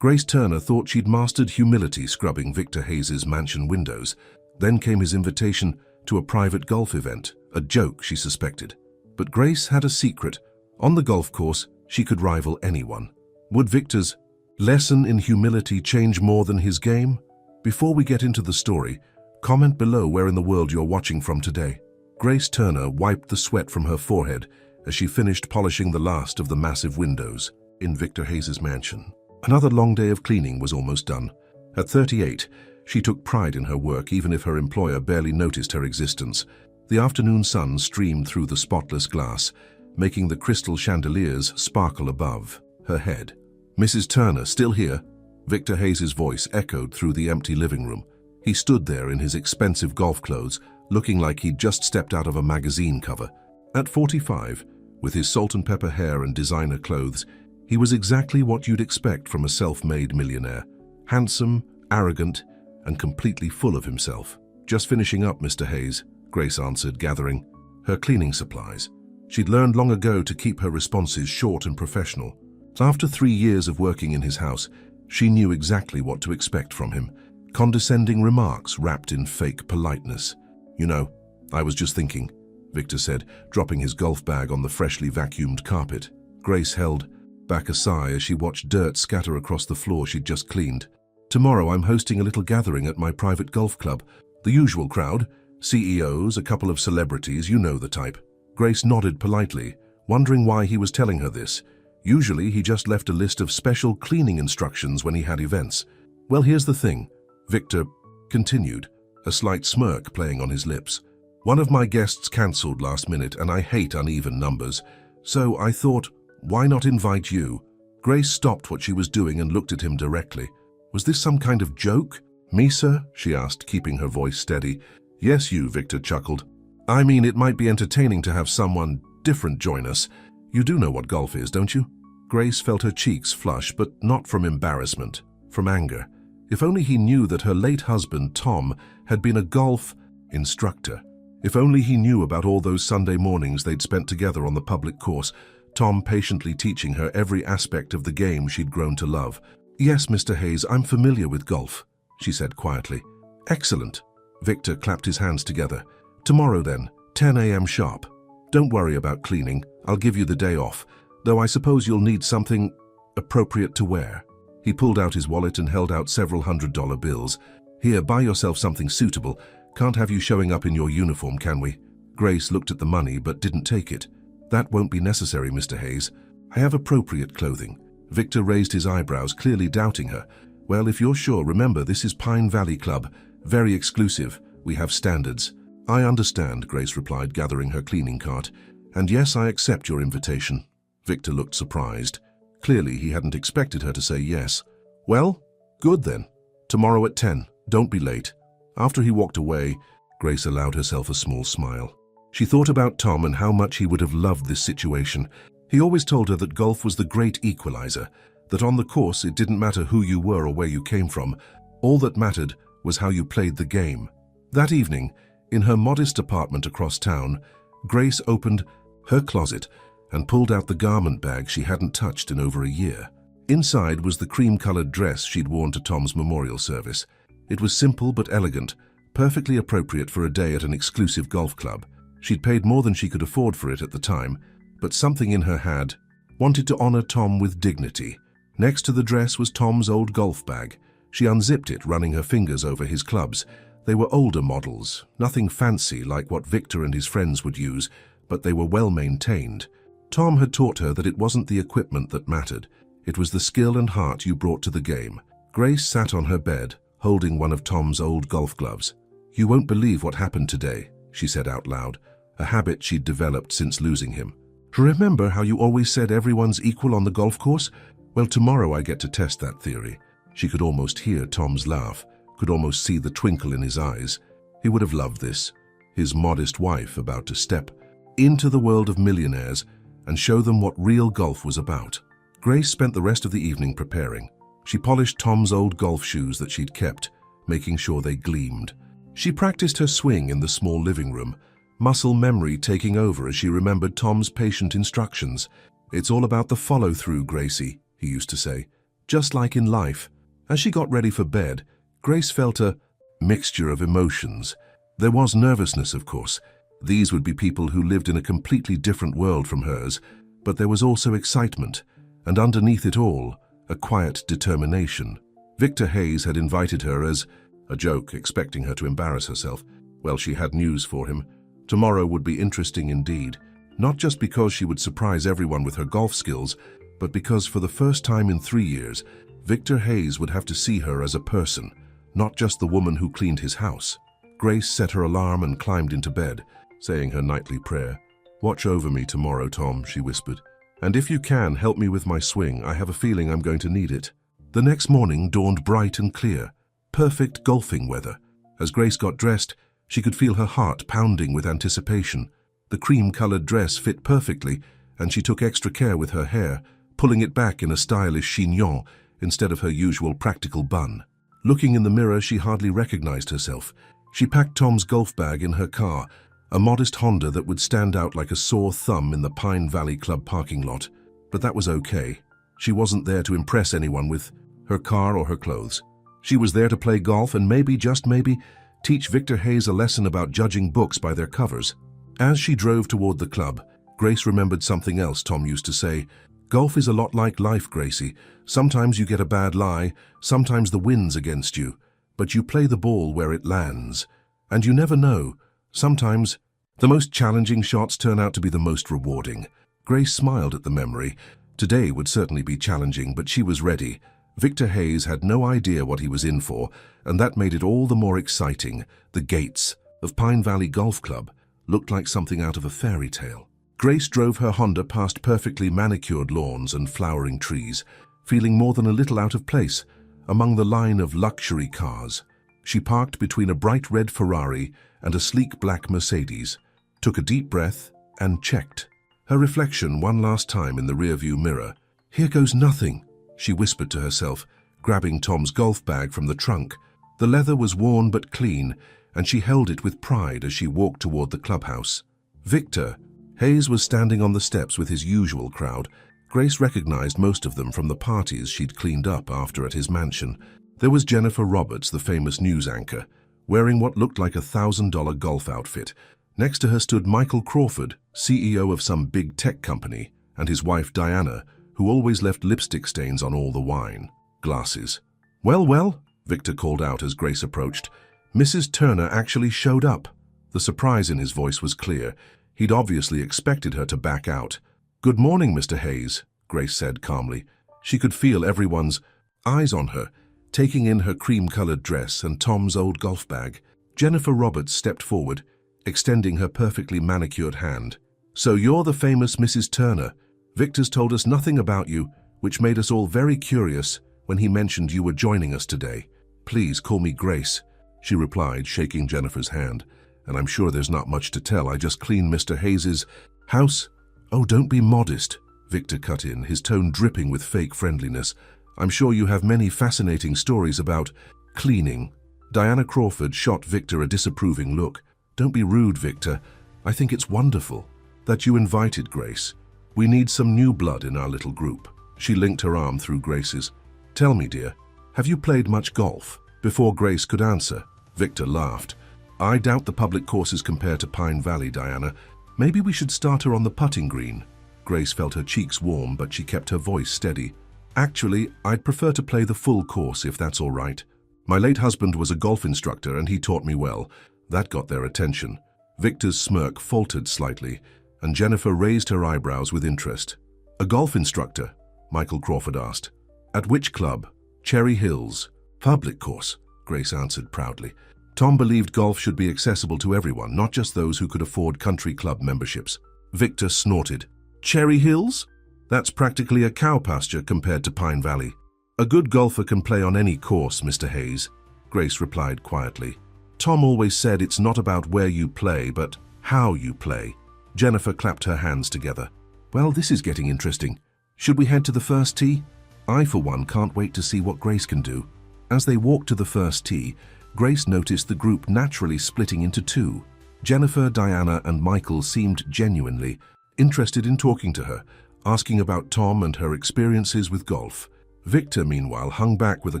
Grace Turner thought she'd mastered humility scrubbing Victor Hayes's mansion windows. Then came his invitation to a private golf event, a joke she suspected. But Grace had a secret. On the golf course, she could rival anyone. Would Victor's lesson in humility change more than his game? Before we get into the story, comment below where in the world you're watching from today. Grace Turner wiped the sweat from her forehead as she finished polishing the last of the massive windows in Victor Hayes's mansion. Another long day of cleaning was almost done. At 38, she took pride in her work even if her employer barely noticed her existence. The afternoon sun streamed through the spotless glass, making the crystal chandeliers sparkle above her head. "Mrs. Turner, still here?" Victor Hayes's voice echoed through the empty living room. He stood there in his expensive golf clothes, looking like he'd just stepped out of a magazine cover. At 45, with his salt and pepper hair and designer clothes, he was exactly what you'd expect from a self-made millionaire. Handsome, arrogant, and completely full of himself. "Just finishing up, Mr. Hayes," Grace answered, gathering her cleaning supplies. She'd learned long ago to keep her responses short and professional. After 3 years of working in his house, she knew exactly what to expect from him. Condescending remarks wrapped in fake politeness. "You know, I was just thinking," Victor said, dropping his golf bag on the freshly vacuumed carpet. Grace held back a sigh as she watched dirt scatter across the floor she'd just cleaned. "Tomorrow I'm hosting a little gathering at my private golf club. The usual crowd, CEOs, a couple of celebrities, you know the type." Grace nodded politely, wondering why he was telling her this. Usually he just left a list of special cleaning instructions when he had events. "Well, here's the thing," Victor continued, a slight smirk playing on his lips. "One of my guests cancelled last minute and I hate uneven numbers. So I thought, why not invite you?" Grace stopped what she was doing and looked at him directly. "Was this some kind of joke?" "Me, sir?" she asked, keeping her voice steady. "Yes, you," Victor chuckled. "I mean, it might be entertaining to have someone different join us. You do know what golf is, don't you?" Grace felt her cheeks flush, but not from embarrassment, from anger. If only he knew that her late husband, Tom, had been a golf instructor. If only he knew about all those Sunday mornings they'd spent together on the public course, Tom patiently teaching her every aspect of the game she'd grown to love. "Yes, Mr. Hayes, I'm familiar with golf," she said quietly. "Excellent." Victor clapped his hands together. "Tomorrow then, 10 a.m. sharp. Don't worry about cleaning. I'll give you the day off, though I suppose you'll need something appropriate to wear." He pulled out his wallet and held out several $100 bills. "Here, buy yourself something suitable. Can't have you showing up in your uniform, can we?" Grace looked at the money but didn't take it. "That won't be necessary, Mr. Hayes. I have appropriate clothing." Victor raised his eyebrows, clearly doubting her. "Well, if you're sure, remember this is Pine Valley Club. Very exclusive. We have standards." "I understand," Grace replied, gathering her cleaning cart. "And yes, I accept your invitation." Victor looked surprised. Clearly, he hadn't expected her to say yes. "Well, good then. Tomorrow at 10. Don't be late." After he walked away, Grace allowed herself a small smile. She thought about Tom and how much he would have loved this situation. He always told her that golf was the great equalizer, that on the course it didn't matter who you were or where you came from. All that mattered was how you played the game. That evening, in her modest apartment across town, Grace opened her closet and pulled out the garment bag she hadn't touched in over a year. Inside was the cream-colored dress she'd worn to Tom's memorial service. It was simple but elegant, perfectly appropriate for a day at an exclusive golf club. She'd paid more than she could afford for it at the time, but something in her had wanted to honor Tom with dignity. Next to the dress was Tom's old golf bag. She unzipped it, running her fingers over his clubs. They were older models, nothing fancy like what Victor and his friends would use, but they were well maintained. Tom had taught her that it wasn't the equipment that mattered. It was the skill and heart you brought to the game. Grace sat on her bed, holding one of Tom's old golf gloves. "You won't believe what happened today," she said out loud, a habit she'd developed since losing him. "Remember how you always said everyone's equal on the golf course? Well, tomorrow I get to test that theory." She could almost hear Tom's laugh, could almost see the twinkle in his eyes. He would have loved this, his modest wife about to step into the world of millionaires and show them what real golf was about. Grace spent the rest of the evening preparing. She polished Tom's old golf shoes that she'd kept, making sure they gleamed. She practiced her swing in the small living room, muscle memory taking over as she remembered Tom's patient instructions. "It's all about the follow-through, Gracie," he used to say. just like in life. As she got ready for bed, Grace felt a mixture of emotions. There was nervousness, of course. These would be people who lived in a completely different world from hers, but there was also excitement, and underneath it all, a quiet determination. Victor Hayes had invited her as a joke, expecting her to embarrass herself. Well, she had news for him. Tomorrow would be interesting indeed, not just because she would surprise everyone with her golf skills, but because for the first time in 3 years, Victor Hayes would have to see her as a person, not just the woman who cleaned his house. Grace set her alarm and climbed into bed, saying her nightly prayer. "Watch over me tomorrow, Tom," she whispered. "And if you can, help me with my swing. I have a feeling I'm going to need it." The next morning dawned bright and clear. Perfect golfing weather. As Grace got dressed, she could feel her heart pounding with anticipation. The cream-colored dress fit perfectly, and she took extra care with her hair, pulling it back in a stylish chignon instead of her usual practical bun. Looking in the mirror, she hardly recognized herself. She packed Tom's golf bag in her car, a modest Honda that would stand out like a sore thumb in the Pine Valley Club parking lot. But that was okay. She wasn't there to impress anyone with her car or her clothes. She was there to play golf and maybe, just maybe, teach Victor Hayes a lesson about judging books by their covers. As she drove toward the club, Grace remembered something else Tom used to say. "Golf is a lot like life, Gracie. Sometimes you get a bad lie, sometimes the wind's against you, but you play the ball where it lands. And you never know. Sometimes the most challenging shots turn out to be the most rewarding." Grace smiled at the memory. Today would certainly be challenging, but she was ready. Victor Hayes had no idea what he was in for, and that made it all the more exciting. The gates of Pine Valley Golf Club looked like something out of a fairy tale. Grace drove her Honda past perfectly manicured lawns and flowering trees, feeling more than a little out of place among the line of luxury cars. She parked between a bright red Ferrari and a sleek black Mercedes, took a deep breath, and checked her reflection one last time in the rearview mirror. "Here goes nothing," she whispered to herself, grabbing Tom's golf bag from the trunk. The leather was worn but clean, and she held it with pride as she walked toward the clubhouse. Victor Hayes was standing on the steps with his usual crowd. Grace recognized most of them from the parties she'd cleaned up after at his mansion. There was Jennifer Roberts, the famous news anchor, wearing what looked like a $1,000 golf outfit. Next to her stood Michael Crawford, CEO of some big tech company, and his wife Diana, who always left lipstick stains on all the wine glasses. "Well, well," Victor called out as Grace approached. "Mrs. Turner actually showed up." The surprise in his voice was clear. He'd obviously expected her to back out. "Good morning, Mr. Hayes," Grace said calmly. She could feel everyone's eyes on her, taking in her cream-colored dress and Tom's old golf bag. Jennifer Roberts stepped forward, extending her perfectly manicured hand. "So you're the famous Mrs. Turner. Victor's told us nothing about you, which made us all very curious when he mentioned you were joining us today. Please call me Grace," she replied, shaking Jennifer's hand. "And I'm sure there's not much to tell. I just cleaned Mr. Hayes's house." "Oh, don't be modest," Victor cut in, his tone dripping with fake friendliness. "I'm sure you have many fascinating stories about cleaning." Diana Crawford shot Victor a disapproving look. "Don't be rude, Victor. I think it's wonderful that you invited Grace. We need some new blood in our little group." She linked her arm through Grace's. "Tell me, dear, have you played much golf?" Before Grace could answer, Victor laughed. "I doubt the public courses compare to Pine Valley, Diana. Maybe we should start her on the putting green." Grace felt her cheeks warm, but she kept her voice steady. "Actually, I'd prefer to play the full course if that's all right. My late husband was a golf instructor and he taught me well." That got their attention. Victor's smirk faltered slightly, and Jennifer raised her eyebrows with interest. "A golf instructor?" Michael Crawford asked. "At which club?" "Cherry Hills." "Public course," Grace answered proudly. Tom believed golf should be accessible to everyone, not just those who could afford country club memberships. Victor snorted. "Cherry Hills? That's practically a cow pasture compared to Pine Valley." "A good golfer can play on any course, Mr. Hayes," Grace replied quietly. "Tom always said it's not about where you play, but how you play." Jennifer clapped her hands together. "Well, this is getting interesting. Should we head to the first tee?" I, for one, can't wait to see what Grace can do. As they walked to the first tee, Grace noticed the group naturally splitting into two. Jennifer, Diana, and Michael seemed genuinely interested in talking to her, asking about Tom and her experiences with golf. Victor, meanwhile, hung back with a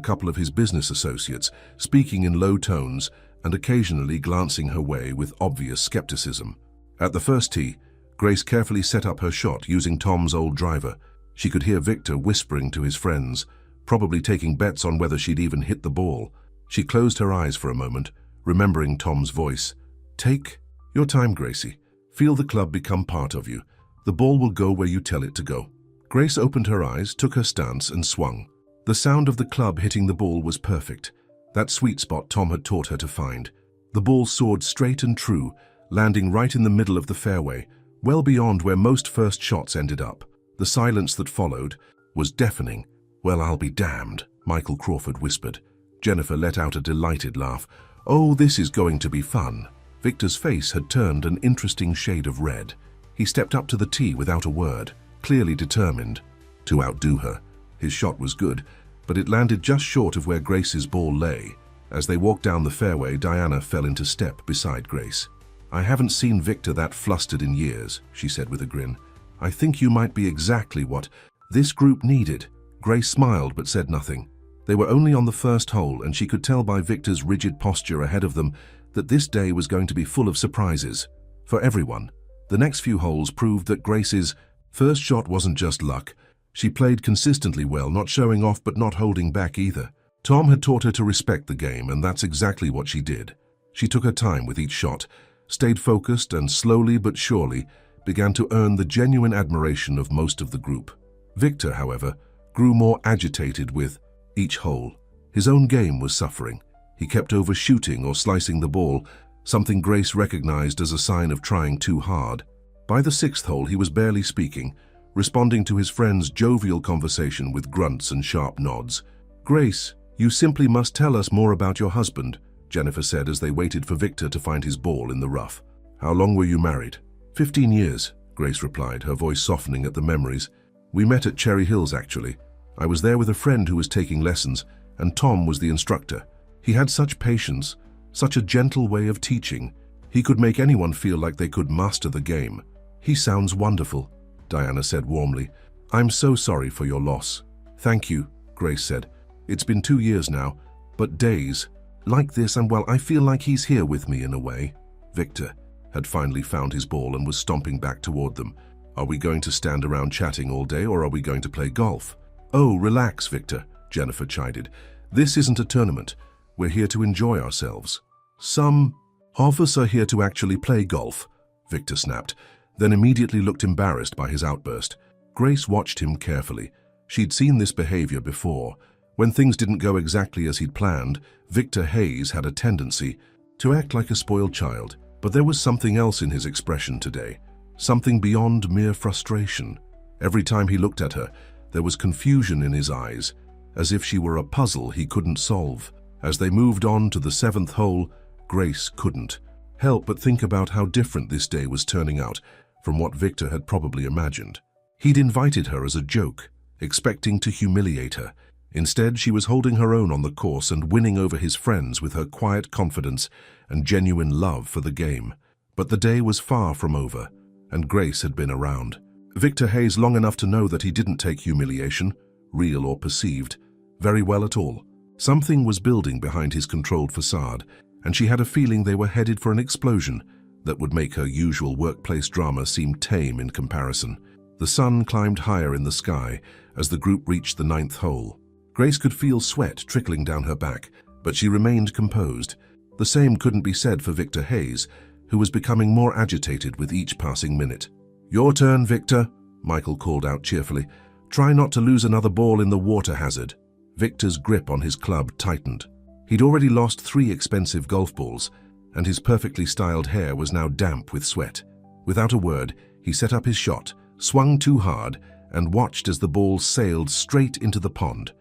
couple of his business associates, speaking in low tones and occasionally glancing her way with obvious skepticism. At the first tee, Grace carefully set up her shot using Tom's old driver. She could hear Victor whispering to his friends, probably taking bets on whether she'd even hit the ball. She closed her eyes for a moment, remembering Tom's voice. "Take your time, Gracie. Feel the club become part of you. The ball will go where you tell it to go." Grace opened her eyes, took her stance, and swung. The sound of the club hitting the ball was perfect, that sweet spot Tom had taught her to find. The ball soared straight and true, landing right in the middle of the fairway, well beyond where most first shots ended up. The silence that followed was deafening. "Well, I'll be damned," Michael Crawford whispered. Jennifer let out a delighted laugh. "Oh, this is going to be fun." Victor's face had turned an interesting shade of red. He stepped up to the tee without a word, clearly determined to outdo her. His shot was good, but it landed just short of where Grace's ball lay. As they walked down the fairway, Diana fell into step beside Grace. "I haven't seen Victor that flustered in years," she said with a grin. "I think you might be exactly what this group needed." Grace smiled but said nothing. They were only on the first hole, and she could tell by Victor's rigid posture ahead of them that this day was going to be full of surprises for everyone. The next few holes proved that Grace's first shot wasn't just luck. She played consistently well, not showing off but not holding back either. Tom had taught her to respect the game, and that's exactly what she did. She took her time with each shot, stayed focused, and slowly but surely began to earn the genuine admiration of most of the group. Victor, however, grew more agitated with each hole. His own game was suffering. He kept overshooting or slicing the ball, something Grace recognized as a sign of trying too hard. By the sixth hole, he was barely speaking, responding to his friend's jovial conversation with grunts and sharp nods. "Grace, you simply must tell us more about your husband," Jennifer said as they waited for Victor to find his ball in the rough. "How long were you married?" 15 years, Grace replied, her voice softening at the memories. "We met at Cherry Hills, actually. I was there with a friend who was taking lessons, and Tom was the instructor. He had such patience, such a gentle way of teaching. He could make anyone feel like they could master the game." "He sounds wonderful," Diana said warmly. "I'm so sorry for your loss." "Thank you," Grace said. "It's been 2 years now, but days like this, and well, I feel like he's here with me in a way." Victor had finally found his ball and was stomping back toward them. "Are we going to stand around chatting all day, or are we going to play golf?" "Oh, relax, Victor," Jennifer chided. "This isn't a tournament. We're here to enjoy ourselves." "Some of us are here to actually play golf," Victor snapped, then immediately looked embarrassed by his outburst. Grace watched him carefully. She'd seen this behavior before. When things didn't go exactly as he'd planned, Victor Hayes had a tendency to act like a spoiled child. But there was something else in his expression today, something beyond mere frustration. Every time he looked at her, there was confusion in his eyes, as if she were a puzzle he couldn't solve. As they moved on to the seventh hole, Grace couldn't help but think about how different this day was turning out from what Victor had probably imagined. He'd invited her as a joke, expecting to humiliate her. Instead, she was holding her own on the course and winning over his friends with her quiet confidence and genuine love for the game. But the day was far from over, and Grace had been around Victor Hayes long enough to know that he didn't take humiliation, real or perceived, very well at all. Something was building behind his controlled facade, and she had a feeling they were headed for an explosion that would make her usual workplace drama seem tame in comparison. The sun climbed higher in the sky as the group reached the ninth hole. Grace could feel sweat trickling down her back, but she remained composed. The same couldn't be said for Victor Hayes, who was becoming more agitated with each passing minute. "Your turn, Victor," Michael called out cheerfully. "Try not to lose another ball in the water hazard." Victor's grip on his club tightened. He'd already lost 3 expensive golf balls, and his perfectly styled hair was now damp with sweat. Without a word, he set up his shot, swung too hard, and watched as the ball sailed straight into the pond.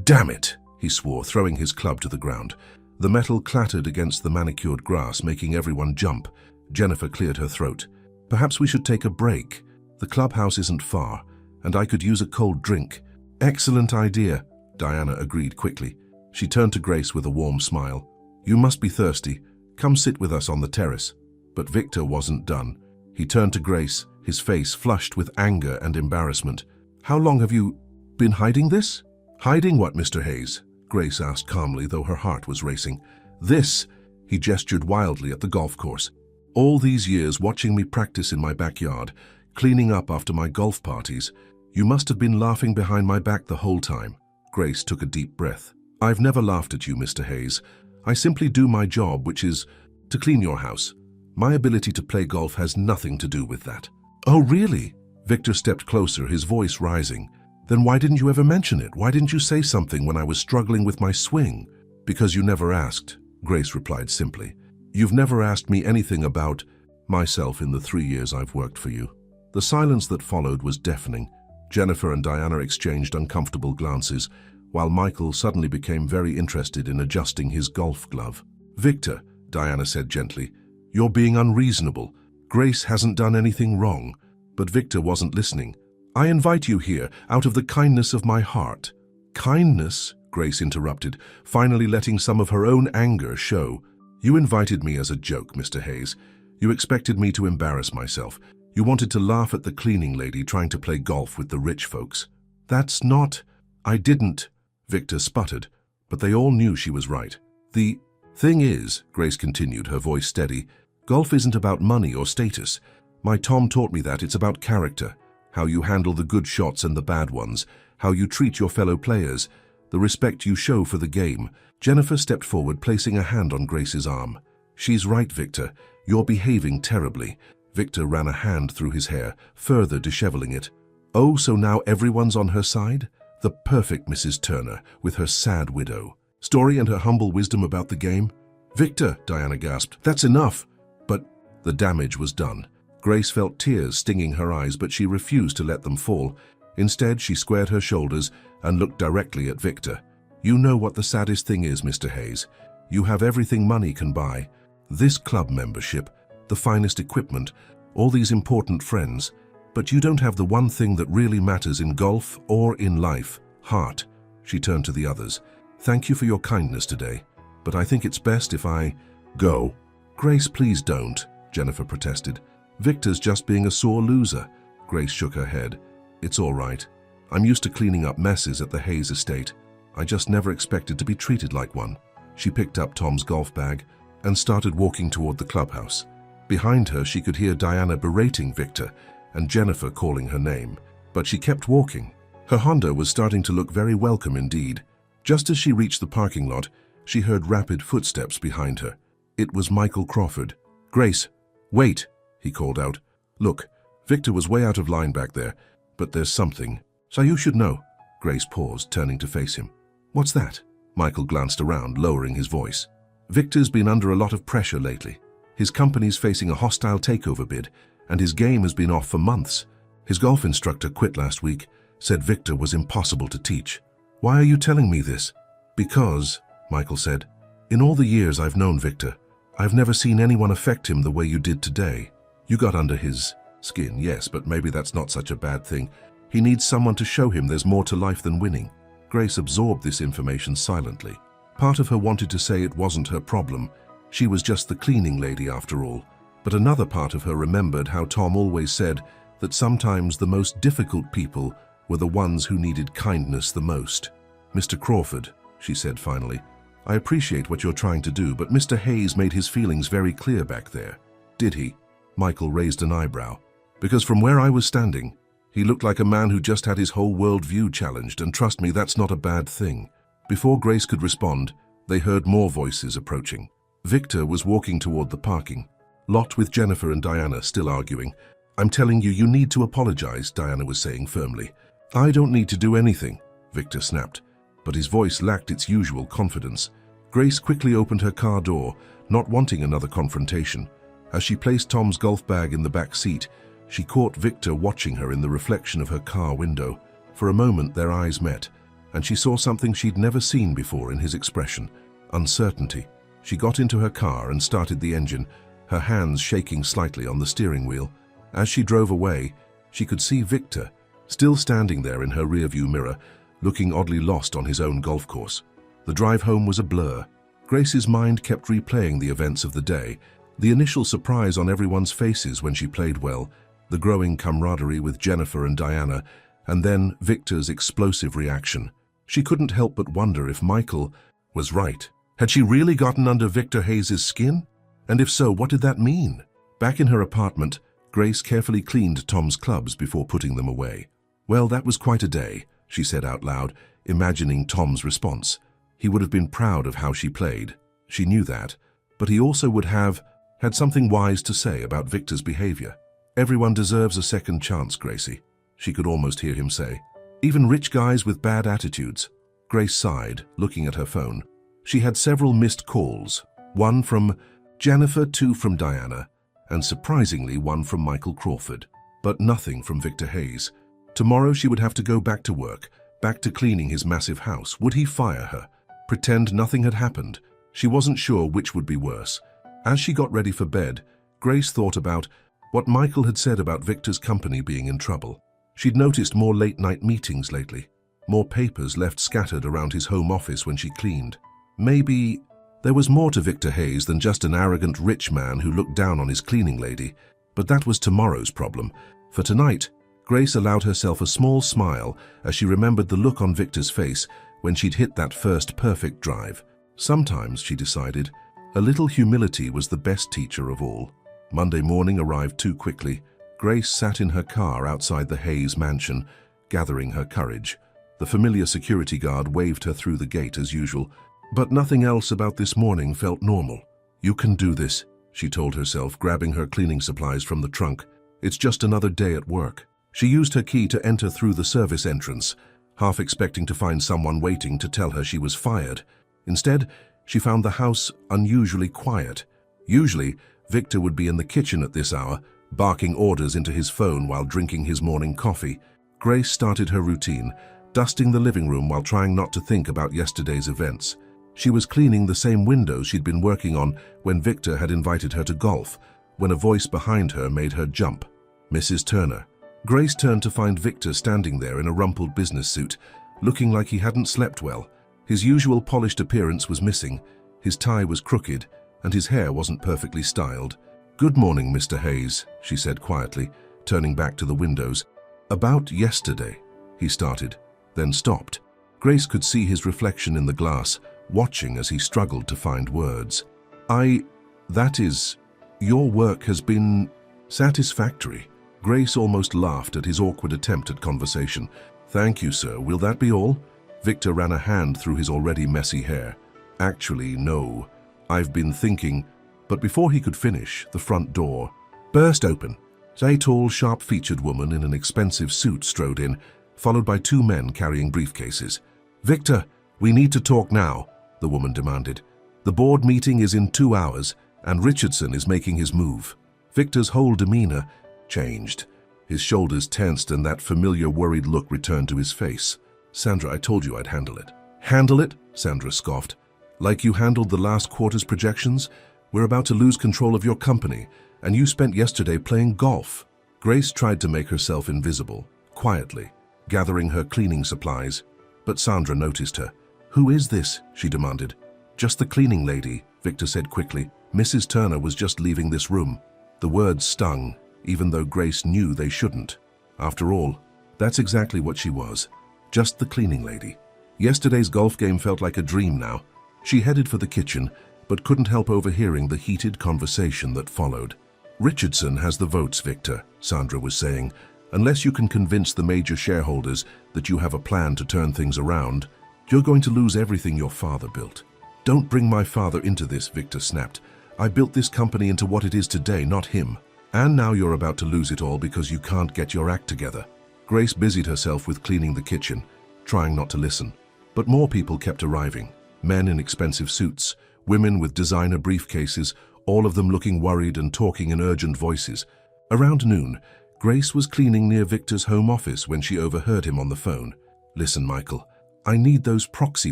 "Damn it," he swore, throwing his club to the ground. The metal clattered against the manicured grass, making everyone jump. Jennifer cleared her throat. "Perhaps we should take a break. The clubhouse isn't far, and I could use a cold drink." "Excellent idea," Diana agreed quickly. She turned to Grace with a warm smile. "You must be thirsty. Come sit with us on the terrace." But Victor wasn't done. He turned to Grace, his face flushed with anger and embarrassment. "How long have you been hiding this?" Hiding what, Mr. Hayes? Grace asked calmly, though her heart was racing. This, he gestured wildly at the golf course. All these years watching me practice in my backyard, cleaning up after my golf parties, you must have been laughing behind my back the whole time. Grace took a deep breath. I've never laughed at you, Mr. Hayes. I simply do my job, which is to clean your house. My ability to play golf has nothing to do with that. Oh, really? Victor stepped closer, his voice rising. Then why didn't you ever mention it? Why didn't you say something when I was struggling with my swing? Because you never asked, Grace replied simply. You've never asked me anything about myself in the 3 years I've worked for you. The silence that followed was deafening. Jennifer and Diana exchanged uncomfortable glances, while Michael suddenly became very interested in adjusting his golf glove. Victor, Diana said gently, you're being unreasonable. Grace hasn't done anything wrong. But Victor wasn't listening. I invite you here out of the kindness of my heart. Kindness? Grace interrupted, finally letting some of her own anger show. You invited me as a joke, Mr. Hayes. You expected me to embarrass myself. You wanted to laugh at the cleaning lady trying to play golf with the rich folks. That's not... I didn't, Victor sputtered, but they all knew she was right. The thing is, Grace continued, her voice steady, golf isn't about money or status. My Tom taught me that it's about character, how you handle the good shots and the bad ones, how you treat your fellow players, the respect you show for the game. Jennifer stepped forward, placing a hand on Grace's arm. She's right, Victor. You're behaving terribly. Victor ran a hand through his hair, further disheveling it. Oh, so now everyone's on her side? The perfect Mrs. Turner, with her sad widow. Story and her humble wisdom about the game? Victor, Diana gasped, that's enough. But the damage was done. Grace felt tears stinging her eyes, but she refused to let them fall. Instead, she squared her shoulders and looked directly at Victor. You know what the saddest thing is, Mr. Hayes. You have everything money can buy. This club membership, the finest equipment, all these important friends, but you don't have the one thing that really matters in golf or in life, heart. She turned to the others. Thank you for your kindness today, but I think it's best if I go. Grace, please don't, Jennifer protested. Victor's just being a sore loser. Grace shook her head. It's all right. I'm used to cleaning up messes at the Hayes estate. I just never expected to be treated like one. She picked up Tom's golf bag and started walking toward the clubhouse. Behind her, she could hear Diana berating Victor and Jennifer calling her name, but she kept walking. Her Honda was starting to look very welcome indeed. Just as she reached the parking lot, she heard rapid footsteps behind her. It was Michael Crawford. Grace, wait, he called out. Look, Victor was way out of line back there, but there's something. So you should know. Grace paused, turning to face him. What's that? Michael glanced around, lowering his voice. Victor's been under a lot of pressure lately. His company's facing a hostile takeover bid, and his game has been off for months. His golf instructor quit last week, said Victor was impossible to teach. Why are you telling me this? Because, Michael said, in all the years I've known Victor, I've never seen anyone affect him the way you did today. You got under his skin, yes, but maybe that's not such a bad thing. He needs someone to show him there's more to life than winning. Grace absorbed this information silently. Part of her wanted to say it wasn't her problem. She was just the cleaning lady after all. But another part of her remembered how Tom always said that sometimes the most difficult people were the ones who needed kindness the most. Mr. Crawford, she said finally, I appreciate what you're trying to do, but Mr. Hayes made his feelings very clear back there. Did he? Michael raised an eyebrow. Because from where I was standing, he looked like a man who just had his whole worldview challenged, and trust me, that's not a bad thing. Before Grace could respond, they heard more voices approaching. Victor was walking toward the parking lot with Jennifer and Diana still arguing. I'm telling you, you need to apologize, Diana was saying firmly. I don't need to do anything, Victor snapped, but his voice lacked its usual confidence. Grace quickly opened her car door, not wanting another confrontation. As she placed Tom's golf bag in the back seat, she caught Victor watching her in the reflection of her car window. For a moment, their eyes met, and she saw something she'd never seen before in his expression, uncertainty. She got into her car and started the engine, her hands shaking slightly on the steering wheel. As she drove away, she could see Victor, still standing there in her rearview mirror, looking oddly lost on his own golf course. The drive home was a blur. Grace's mind kept replaying the events of the day, the initial surprise on everyone's faces when she played well, the growing camaraderie with Jennifer and Diana, and then Victor's explosive reaction. She couldn't help but wonder if Michael was right. Had she really gotten under Victor Hayes' skin? And if so, what did that mean? Back in her apartment, Grace carefully cleaned Tom's clubs before putting them away. Well, that was quite a day, she said out loud, imagining Tom's response. He would have been proud of how she played. She knew that. But he also would have had something wise to say about Victor's behavior. Everyone deserves a second chance, Gracie, she could almost hear him say. Even rich guys with bad attitudes. Grace sighed, looking at her phone. She had several missed calls, one from Jennifer, two from Diana, and surprisingly one from Michael Crawford. But nothing from Victor Hayes. Tomorrow she would have to go back to work, back to cleaning his massive house. Would he fire her? Pretend nothing had happened? She wasn't sure which would be worse. As she got ready for bed, Grace thought about what Michael had said about Victor's company being in trouble. She'd noticed more late-night meetings lately, more papers left scattered around his home office when she cleaned. Maybe there was more to Victor Hayes than just an arrogant rich man who looked down on his cleaning lady. But that was tomorrow's problem. For tonight, Grace allowed herself a small smile as she remembered the look on Victor's face when she'd hit that first perfect drive. Sometimes, she decided, a little humility was the best teacher of all. Monday morning arrived too quickly. Grace sat in her car outside the Hayes mansion, gathering her courage. The familiar security guard waved her through the gate as usual, but nothing else about this morning felt normal. You can do this, she told herself, grabbing her cleaning supplies from the trunk. It's just another day at work. She used her key to enter through the service entrance, half expecting to find someone waiting to tell her she was fired. Instead, she found the house unusually quiet. Usually, Victor would be in the kitchen at this hour, barking orders into his phone while drinking his morning coffee. Grace started her routine, dusting the living room while trying not to think about yesterday's events. She was cleaning the same windows she'd been working on when Victor had invited her to golf, when a voice behind her made her jump. Mrs. Turner. Grace turned to find Victor standing there in a rumpled business suit, looking like he hadn't slept well. His usual polished appearance was missing, his tie was crooked, and his hair wasn't perfectly styled. "Good morning, Mr. Hayes," she said quietly, turning back to the windows. "About yesterday," he started, then stopped. Grace could see his reflection in the glass, watching as he struggled to find words. That is, your work has been satisfactory." Grace almost laughed at his awkward attempt at conversation. "Thank you, sir. Will that be all?" Victor ran a hand through his already messy hair. "Actually, no. I've been thinking..." But before he could finish, the front door burst open. A tall, sharp-featured woman in an expensive suit strode in, followed by two men carrying briefcases. "Victor, we need to talk now," the woman demanded. "The board meeting is in 2 hours, and Richardson is making his move." Victor's whole demeanor changed. His shoulders tensed and that familiar worried look returned to his face. "Sandra, I told you I'd handle it." "Handle it?" Sandra scoffed. "Like you handled the last quarter's projections? We're about to lose control of your company, and you spent yesterday playing golf." Grace tried to make herself invisible, quietly, gathering her cleaning supplies, but Sandra noticed her. "Who is this?" she demanded. "Just the cleaning lady," Victor said quickly. "Mrs. Turner was just leaving this room." The words stung, even though Grace knew they shouldn't. After all, that's exactly what she was. Just the cleaning lady. Yesterday's golf game felt like a dream now. She headed for the kitchen, but couldn't help overhearing the heated conversation that followed. "Richardson has the votes, Victor," Sandra was saying. "Unless you can convince the major shareholders that you have a plan to turn things around, you're going to lose everything your father built." "Don't bring my father into this," Victor snapped. "I built this company into what it is today, not him. And now you're about to lose it all because you can't get your act together." Grace busied herself with cleaning the kitchen, trying not to listen. But more people kept arriving. Men in expensive suits, women with designer briefcases, all of them looking worried and talking in urgent voices. Around noon, Grace was cleaning near Victor's home office when she overheard him on the phone. "Listen, Michael, I need those proxy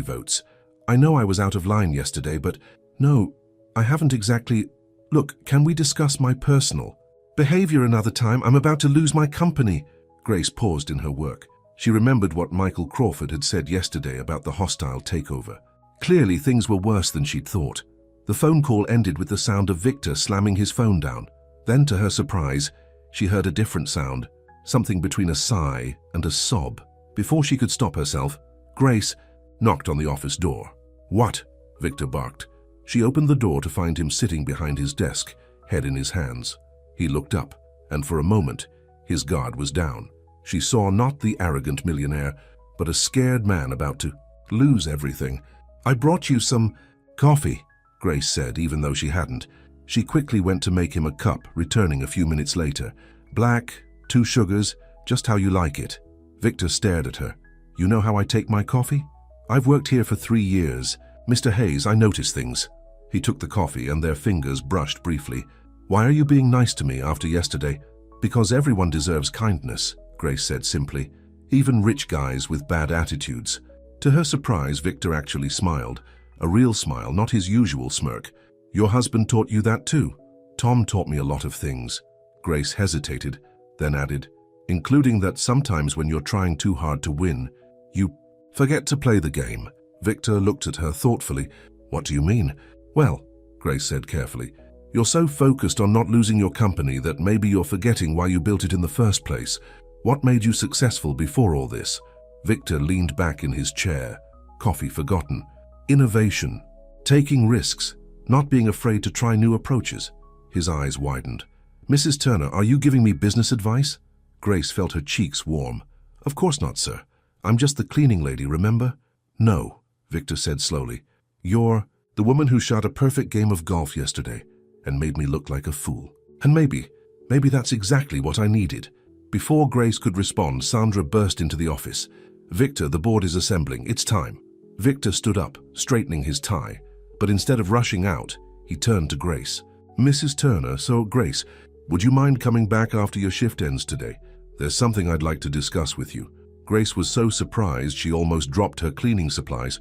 votes. I know I was out of line yesterday, but no, I haven't exactly... Look, can we discuss my personal behavior another time? I'm about to lose my company." Grace paused in her work. She remembered what Michael Crawford had said yesterday about the hostile takeover. Clearly, things were worse than she'd thought. The phone call ended with the sound of Victor slamming his phone down. Then, to her surprise, she heard a different sound, something between a sigh and a sob. Before she could stop herself, Grace, knocked on the office door. "What?" Victor barked. She opened the door to find him sitting behind his desk, head in his hands. He looked up, and for a moment, his guard was down. She saw not the arrogant millionaire, but a scared man about to lose everything. "I brought you some coffee," Grace said, even though she hadn't. She quickly went to make him a cup, returning a few minutes later. "Black, 2 sugars, just how you like it." Victor stared at her. "You know how I take my coffee? I've worked here for 3 years. Mr. Hayes, I notice things." He took the coffee and their fingers brushed briefly. "Why are you being nice to me after yesterday?" "Because everyone deserves kindness," Grace said simply. "Even rich guys with bad attitudes." To her surprise, Victor actually smiled. A real smile, not his usual smirk. "Your husband taught you that too?" "Tom taught me a lot of things." Grace hesitated, then added, "including that sometimes when you're trying too hard to win, you forget to play the game." Victor looked at her thoughtfully. "What do you mean?" "Well," Grace said carefully, "you're so focused on not losing your company that maybe you're forgetting why you built it in the first place. What made you successful before all this?" Victor leaned back in his chair, coffee forgotten. "Innovation, taking risks, not being afraid to try new approaches." His eyes widened. "Mrs. Turner, are you giving me business advice?" Grace felt her cheeks warm. "Of course not, sir. I'm just the cleaning lady, remember?" "No," Victor said slowly. "You're the woman who shot a perfect game of golf yesterday and made me look like a fool. And maybe that's exactly what I needed." Before Grace could respond, Sandra burst into the office. "Victor, the board is assembling. It's time." Victor stood up, straightening his tie, but instead of rushing out, he turned to Grace. "Mrs. Turner, so Grace, would you mind coming back after your shift ends today? There's something I'd like to discuss with you." Grace was so surprised she almost dropped her cleaning supplies.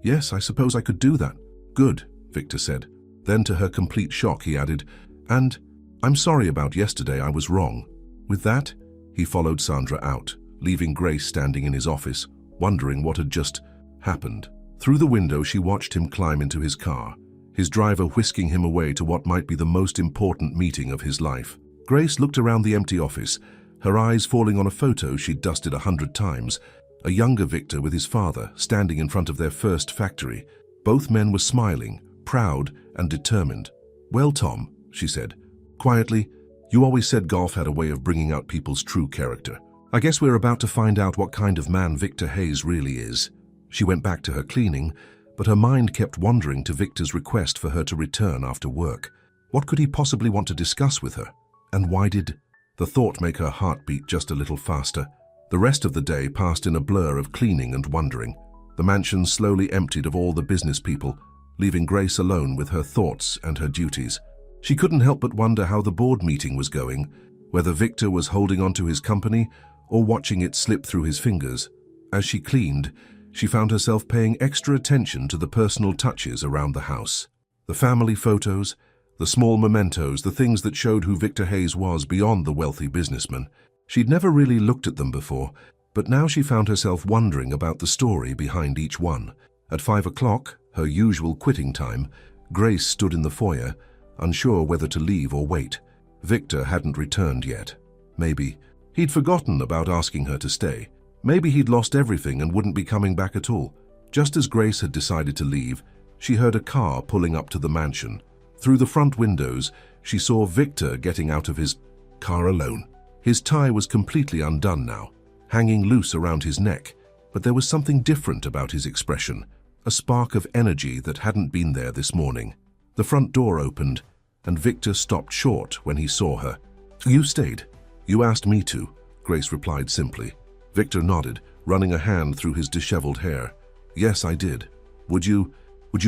Yes, I suppose I could do that." "Good," Victor said. Then to her complete shock, he added, "And I'm sorry about yesterday, I was wrong." With that, he followed Sandra out, leaving Grace standing in his office, wondering what had just happened. Through the window, she watched him climb into his car, his driver whisking him away to what might be the most important meeting of his life. Grace looked around the empty office, her eyes falling on a photo she'd dusted 100 times, a younger Victor with his father standing in front of their first factory. Both men were smiling, proud and determined. "Well, Tom," she said, quietly, "you always said golf had a way of bringing out people's true character. I guess we're about to find out what kind of man Victor Hayes really is." She went back to her cleaning, but her mind kept wandering to Victor's request for her to return after work. What could he possibly want to discuss with her? And why did the thought make her heart beat just a little faster? The rest of the day passed in a blur of cleaning and wondering. The mansion slowly emptied of all the business people, leaving Grace alone with her thoughts and her duties. She couldn't help but wonder how the board meeting was going, whether Victor was holding on to his company or watching it slip through his fingers. As she cleaned, she found herself paying extra attention to the personal touches around the house. The family photos, the small mementos, the things that showed who Victor Hayes was beyond the wealthy businessman. She'd never really looked at them before, but now she found herself wondering about the story behind each one. At 5 o'clock, her usual quitting time, Grace stood in the foyer, unsure whether to leave or wait. Victor hadn't returned yet. Maybe he'd forgotten about asking her to stay. Maybe he'd lost everything and wouldn't be coming back at all. Just as Grace had decided to leave, she heard a car pulling up to the mansion. Through the front windows, she saw Victor getting out of his car alone. His tie was completely undone now, hanging loose around his neck, but there was something different about his expression, a spark of energy that hadn't been there this morning. The front door opened, and Victor stopped short when he saw her. "You stayed. You asked me to," Grace replied simply. Victor nodded, running a hand through his disheveled hair. "Yes, I did. Would you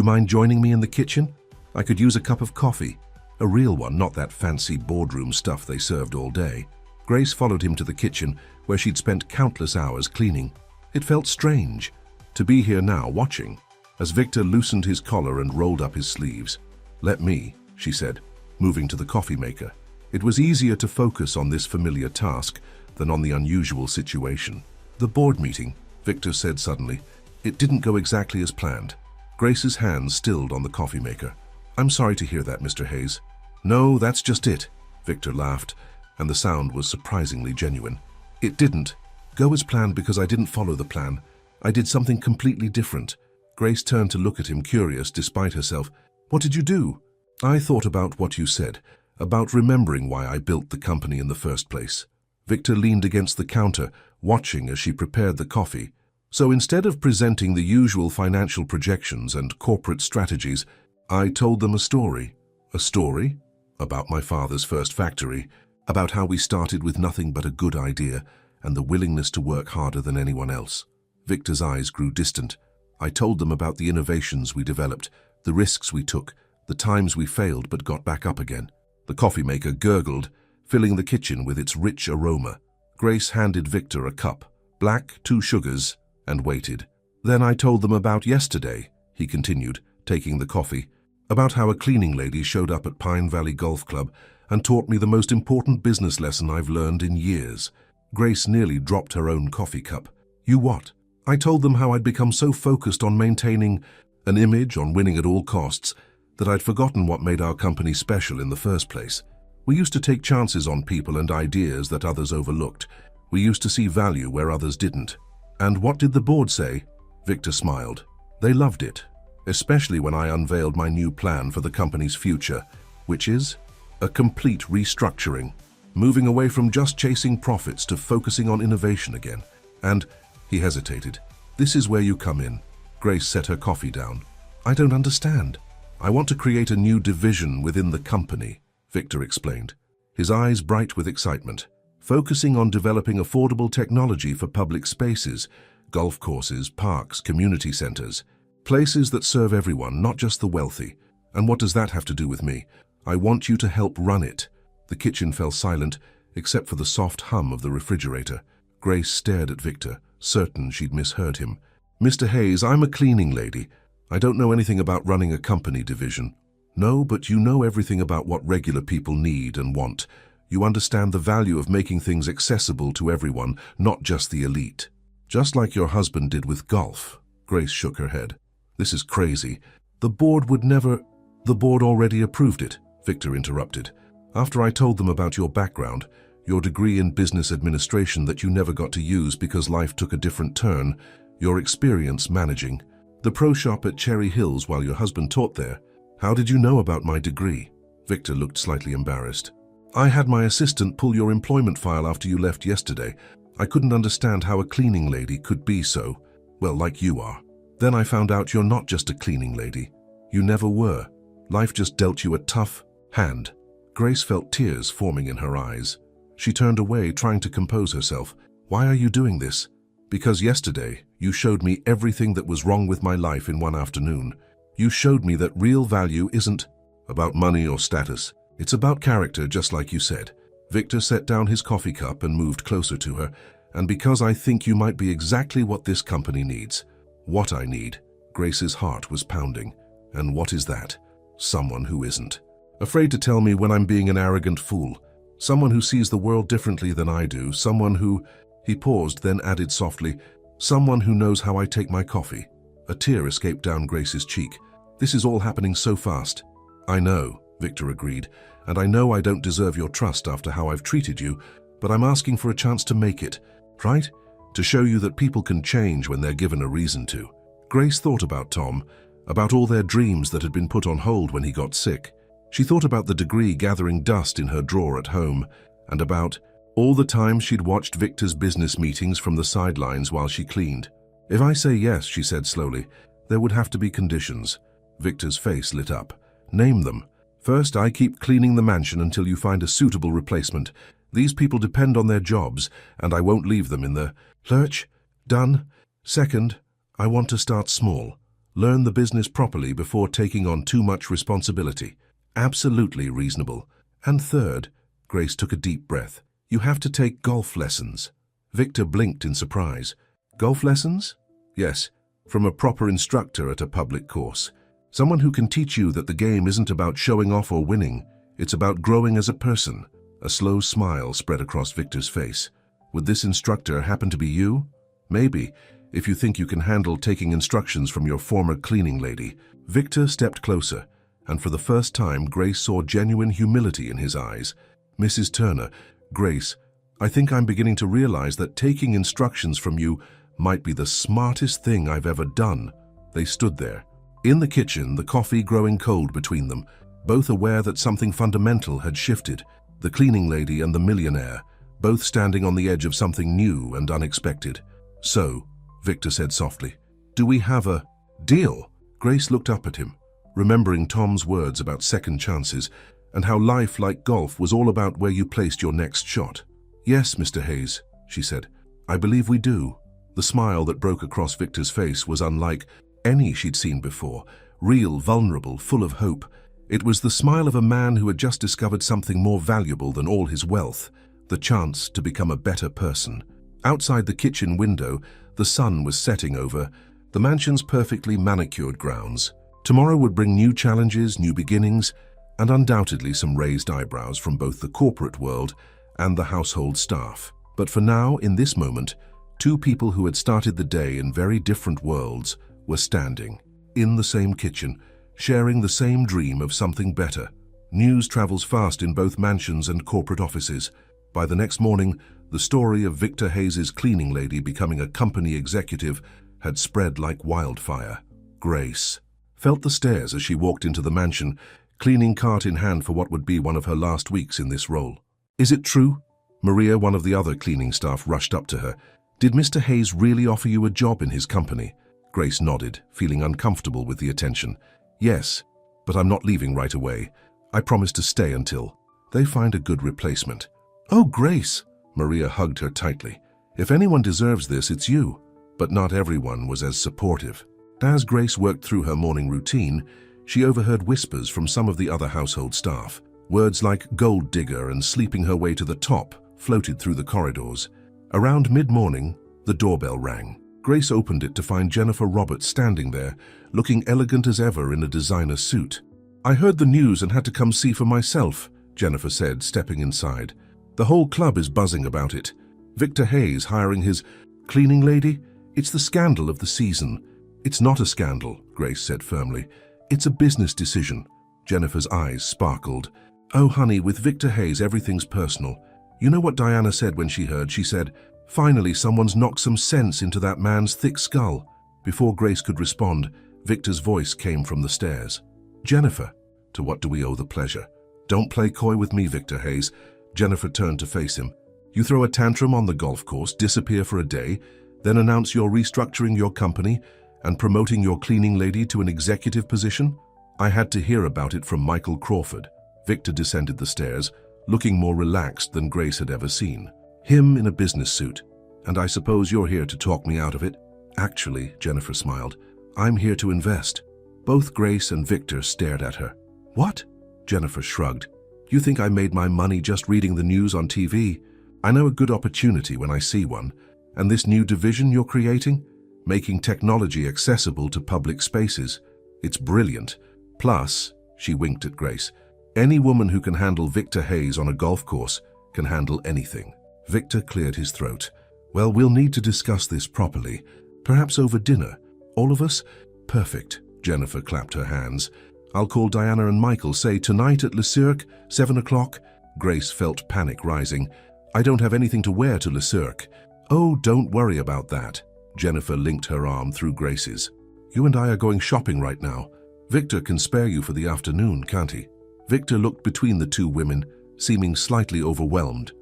mind joining me in the kitchen? I could use a cup of coffee. A real one, not that fancy boardroom stuff they served all day." Grace followed him to the kitchen, where she'd spent countless hours cleaning. It felt strange to be here now, watching, as Victor loosened his collar and rolled up his sleeves. "Let me," she said, moving to the coffee maker. It was easier to focus on this familiar task than on the unusual situation. "The board meeting," Victor said suddenly. "It didn't go exactly as planned." Grace's hands stilled on the coffee maker. "I'm sorry to hear that, Mr. Hayes." "No, that's just it," Victor laughed, and the sound was surprisingly genuine. "It didn't go as planned because I didn't follow the plan. I did something completely different. Grace turned to look at him, curious despite herself. What did you do? I thought about what you said, about remembering why I built the company in the first place. Victor leaned against the counter, watching as she prepared the coffee. So instead of presenting the usual financial projections and corporate strategies, I told them a story. A story? About my father's first factory, about how we started with nothing but a good idea and the willingness to work harder than anyone else. Victor's eyes grew distant. I told them about the innovations we developed, the risks we took, the times we failed but got back up again. The coffee maker gurgled, filling the kitchen with its rich aroma. Grace handed Victor a cup, black, 2 sugars, and waited. Then I told them about yesterday, he continued, taking the coffee, about how a cleaning lady showed up at Pine Valley Golf Club and taught me the most important business lesson I've learned in years. Grace nearly dropped her own coffee cup. You what? I told them how I'd become so focused on maintaining an image, on winning at all costs, that I'd forgotten what made our company special in the first place. We used to take chances on people and ideas that others overlooked. We used to see value where others didn't. And what did the board say? Victor smiled. They loved it, especially when I unveiled my new plan for the company's future, which is a complete restructuring, moving away from just chasing profits to focusing on innovation again. And he hesitated. This is where you come in. Grace set her coffee down. I don't understand. I want to create a new division within the company, Victor explained, his eyes bright with excitement, focusing on developing affordable technology for public spaces, golf courses, parks, community centers, places that serve everyone, not just the wealthy. And what does that have to do with me? I want you to help run it. The kitchen fell silent, except for the soft hum of the refrigerator. Grace stared at Victor, certain she'd misheard him. Mr. Hayes, I'm a cleaning lady. I don't know anything about running a company division. No, but you know everything about what regular people need and want. You understand the value of making things accessible to everyone, not just the elite. Just like your husband did with golf. Grace shook her head. This is crazy. The board would never... The board already approved it, Victor interrupted. After I told them about your background, your degree in business administration that you never got to use because life took a different turn, your experience managing, the pro shop at Cherry Hills while your husband taught there. How did you know about my degree? Victor looked slightly embarrassed. I had my assistant pull your employment file after you left yesterday. I couldn't understand how a cleaning lady could be so, well, like you are. Then I found out you're not just a cleaning lady. You never were. Life just dealt you a tough hand. Grace felt tears forming in her eyes. She turned away, trying to compose herself. Why are you doing this? Because yesterday, you showed me everything that was wrong with my life in one afternoon. You showed me that real value isn't about money or status. It's about character, just like you said. Victor set down his coffee cup and moved closer to her. And because I think you might be exactly what this company needs. What I need. Grace's heart was pounding. And what is that? Someone who isn't. Afraid to tell me when I'm being an arrogant fool. Someone who sees the world differently than I do. Someone who... He paused, then added softly, someone who knows how I take my coffee. A tear escaped down Grace's cheek. This is all happening so fast. I know, Victor agreed, and I know I don't deserve your trust after how I've treated you, but I'm asking for a chance to make it, right? To show you that people can change when they're given a reason to. Grace thought about Tom, about all their dreams that had been put on hold when he got sick. She thought about the degree gathering dust in her drawer at home, and about all the time she'd watched Victor's business meetings from the sidelines while she cleaned. If I say yes, she said slowly, there would have to be conditions. Victor's face lit up. Name them. First, I keep cleaning the mansion until you find a suitable replacement. These people depend on their jobs, and I won't leave them in the lurch. Done. Second, I want to start small. Learn the business properly before taking on too much responsibility. Absolutely reasonable. And third, Grace took a deep breath. You have to take golf lessons. Victor blinked in surprise. Golf lessons? Yes, from a proper instructor at a public course. Someone who can teach you that the game isn't about showing off or winning. It's about growing as a person. A slow smile spread across Victor's face. Would this instructor happen to be you? Maybe, if you think you can handle taking instructions from your former cleaning lady. Victor stepped closer, and for the first time Grace saw genuine humility in his eyes. Mrs. Turner, Grace, I think I'm beginning to realize that taking instructions from you might be the smartest thing I've ever done." They stood there, in the kitchen, the coffee growing cold between them, both aware that something fundamental had shifted. The cleaning lady and the millionaire, both standing on the edge of something new and unexpected. "So," Victor said softly, "do we have a deal?" Grace looked up at him, remembering Tom's words about second chances and how life, like golf, was all about where you placed your next shot. "Yes, Mr. Hayes," she said. "I believe we do." The smile that broke across Victor's face was unlike any she'd seen before, real, vulnerable, full of hope. It was the smile of a man who had just discovered something more valuable than all his wealth, the chance to become a better person. Outside the kitchen window, the sun was setting over the mansion's perfectly manicured grounds. Tomorrow would bring new challenges, new beginnings, and undoubtedly some raised eyebrows from both the corporate world and the household staff. But for now, in this moment, two people who had started the day in very different worlds were standing, in the same kitchen, sharing the same dream of something better. News travels fast in both mansions and corporate offices. By the next morning, the story of Victor Hayes' cleaning lady becoming a company executive had spread like wildfire. Grace felt the stairs as she walked into the mansion, cleaning cart in hand for what would be one of her last weeks in this role. "Is it true?" Maria, one of the other cleaning staff, rushed up to her. "Did Mr. Hayes really offer you a job in his company?" Grace nodded, feeling uncomfortable with the attention. "Yes, but I'm not leaving right away. I promise to stay until they find a good replacement." "Oh, Grace!" Maria hugged her tightly. "If anyone deserves this, it's you." But not everyone was as supportive. As Grace worked through her morning routine, she overheard whispers from some of the other household staff. Words like gold digger and sleeping her way to the top floated through the corridors. Around mid-morning, the doorbell rang. Grace opened it to find Jennifer Roberts standing there, looking elegant as ever in a designer suit. "I heard the news and had to come see for myself," Jennifer said, stepping inside. "The whole club is buzzing about it. Victor Hayes hiring his cleaning lady? It's the scandal of the season." "It's not a scandal," Grace said firmly. "It's a business decision." Jennifer's eyes sparkled. "Oh, honey, with Victor Hayes, everything's personal. You know what Diana said when she heard? She said, 'Finally, someone's knocked some sense into that man's thick skull.'" Before Grace could respond, Victor's voice came from the stairs. "Jennifer, to what do we owe the pleasure?" "Don't play coy with me, Victor Hayes." Jennifer turned to face him. "You throw a tantrum on the golf course, disappear for a day, then announce you're restructuring your company and promoting your cleaning lady to an executive position? I had to hear about it from Michael Crawford." Victor descended the stairs, looking more relaxed than Grace had ever seen. "Him in a business suit. And I suppose you're here to talk me out of it?" "Actually," Jennifer smiled, "I'm here to invest." Both Grace and Victor stared at her. "What?" Jennifer shrugged. "You think I made my money just reading the news on TV? I know a good opportunity when I see one. And this new division you're creating? Making technology accessible to public spaces. It's brilliant. Plus," she winked at Grace, "any woman who can handle Victor Hayes on a golf course can handle anything." Victor cleared his throat. "Well, we'll need to discuss this properly. Perhaps over dinner. All of us?" "Perfect." Jennifer clapped her hands. "I'll call Diana and Michael, say tonight at Le Cirque, 7 o'clock. Grace felt panic rising. "I don't have anything to wear to Le Cirque." "Oh, don't worry about that." Jennifer linked her arm through Grace's. "You and I are going shopping right now. Victor can spare you for the afternoon, can't he?" Victor looked between the two women, seeming slightly overwhelmed.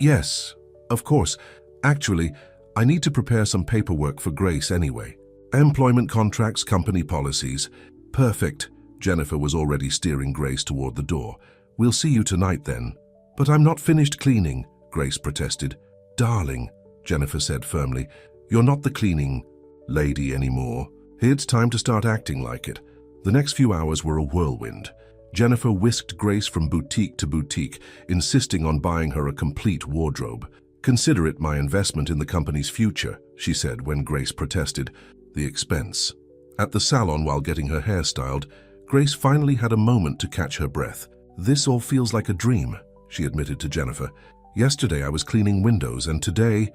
Yes, of course. Actually, I need to prepare some paperwork for Grace anyway. Employment contracts, company policies." "Perfect." Jennifer was already steering Grace toward the door. "We'll see you tonight then." "But I'm not finished cleaning," Grace protested. "Darling," Jennifer said firmly, "you're not the cleaning lady anymore. It's time to start acting like it." The next few hours were a whirlwind. Jennifer whisked Grace from boutique to boutique, insisting on buying her a complete wardrobe. "Consider it my investment in the company's future," she said when Grace protested. "The expense." At the salon while getting her hair styled, Grace finally had a moment to catch her breath. "This all feels like a dream," she admitted to Jennifer. "Yesterday I was cleaning windows, and today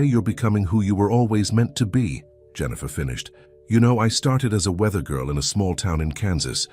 you're becoming who you were always meant to be," Jennifer finished. "You know, I started as a weather girl in a small town in Kansas.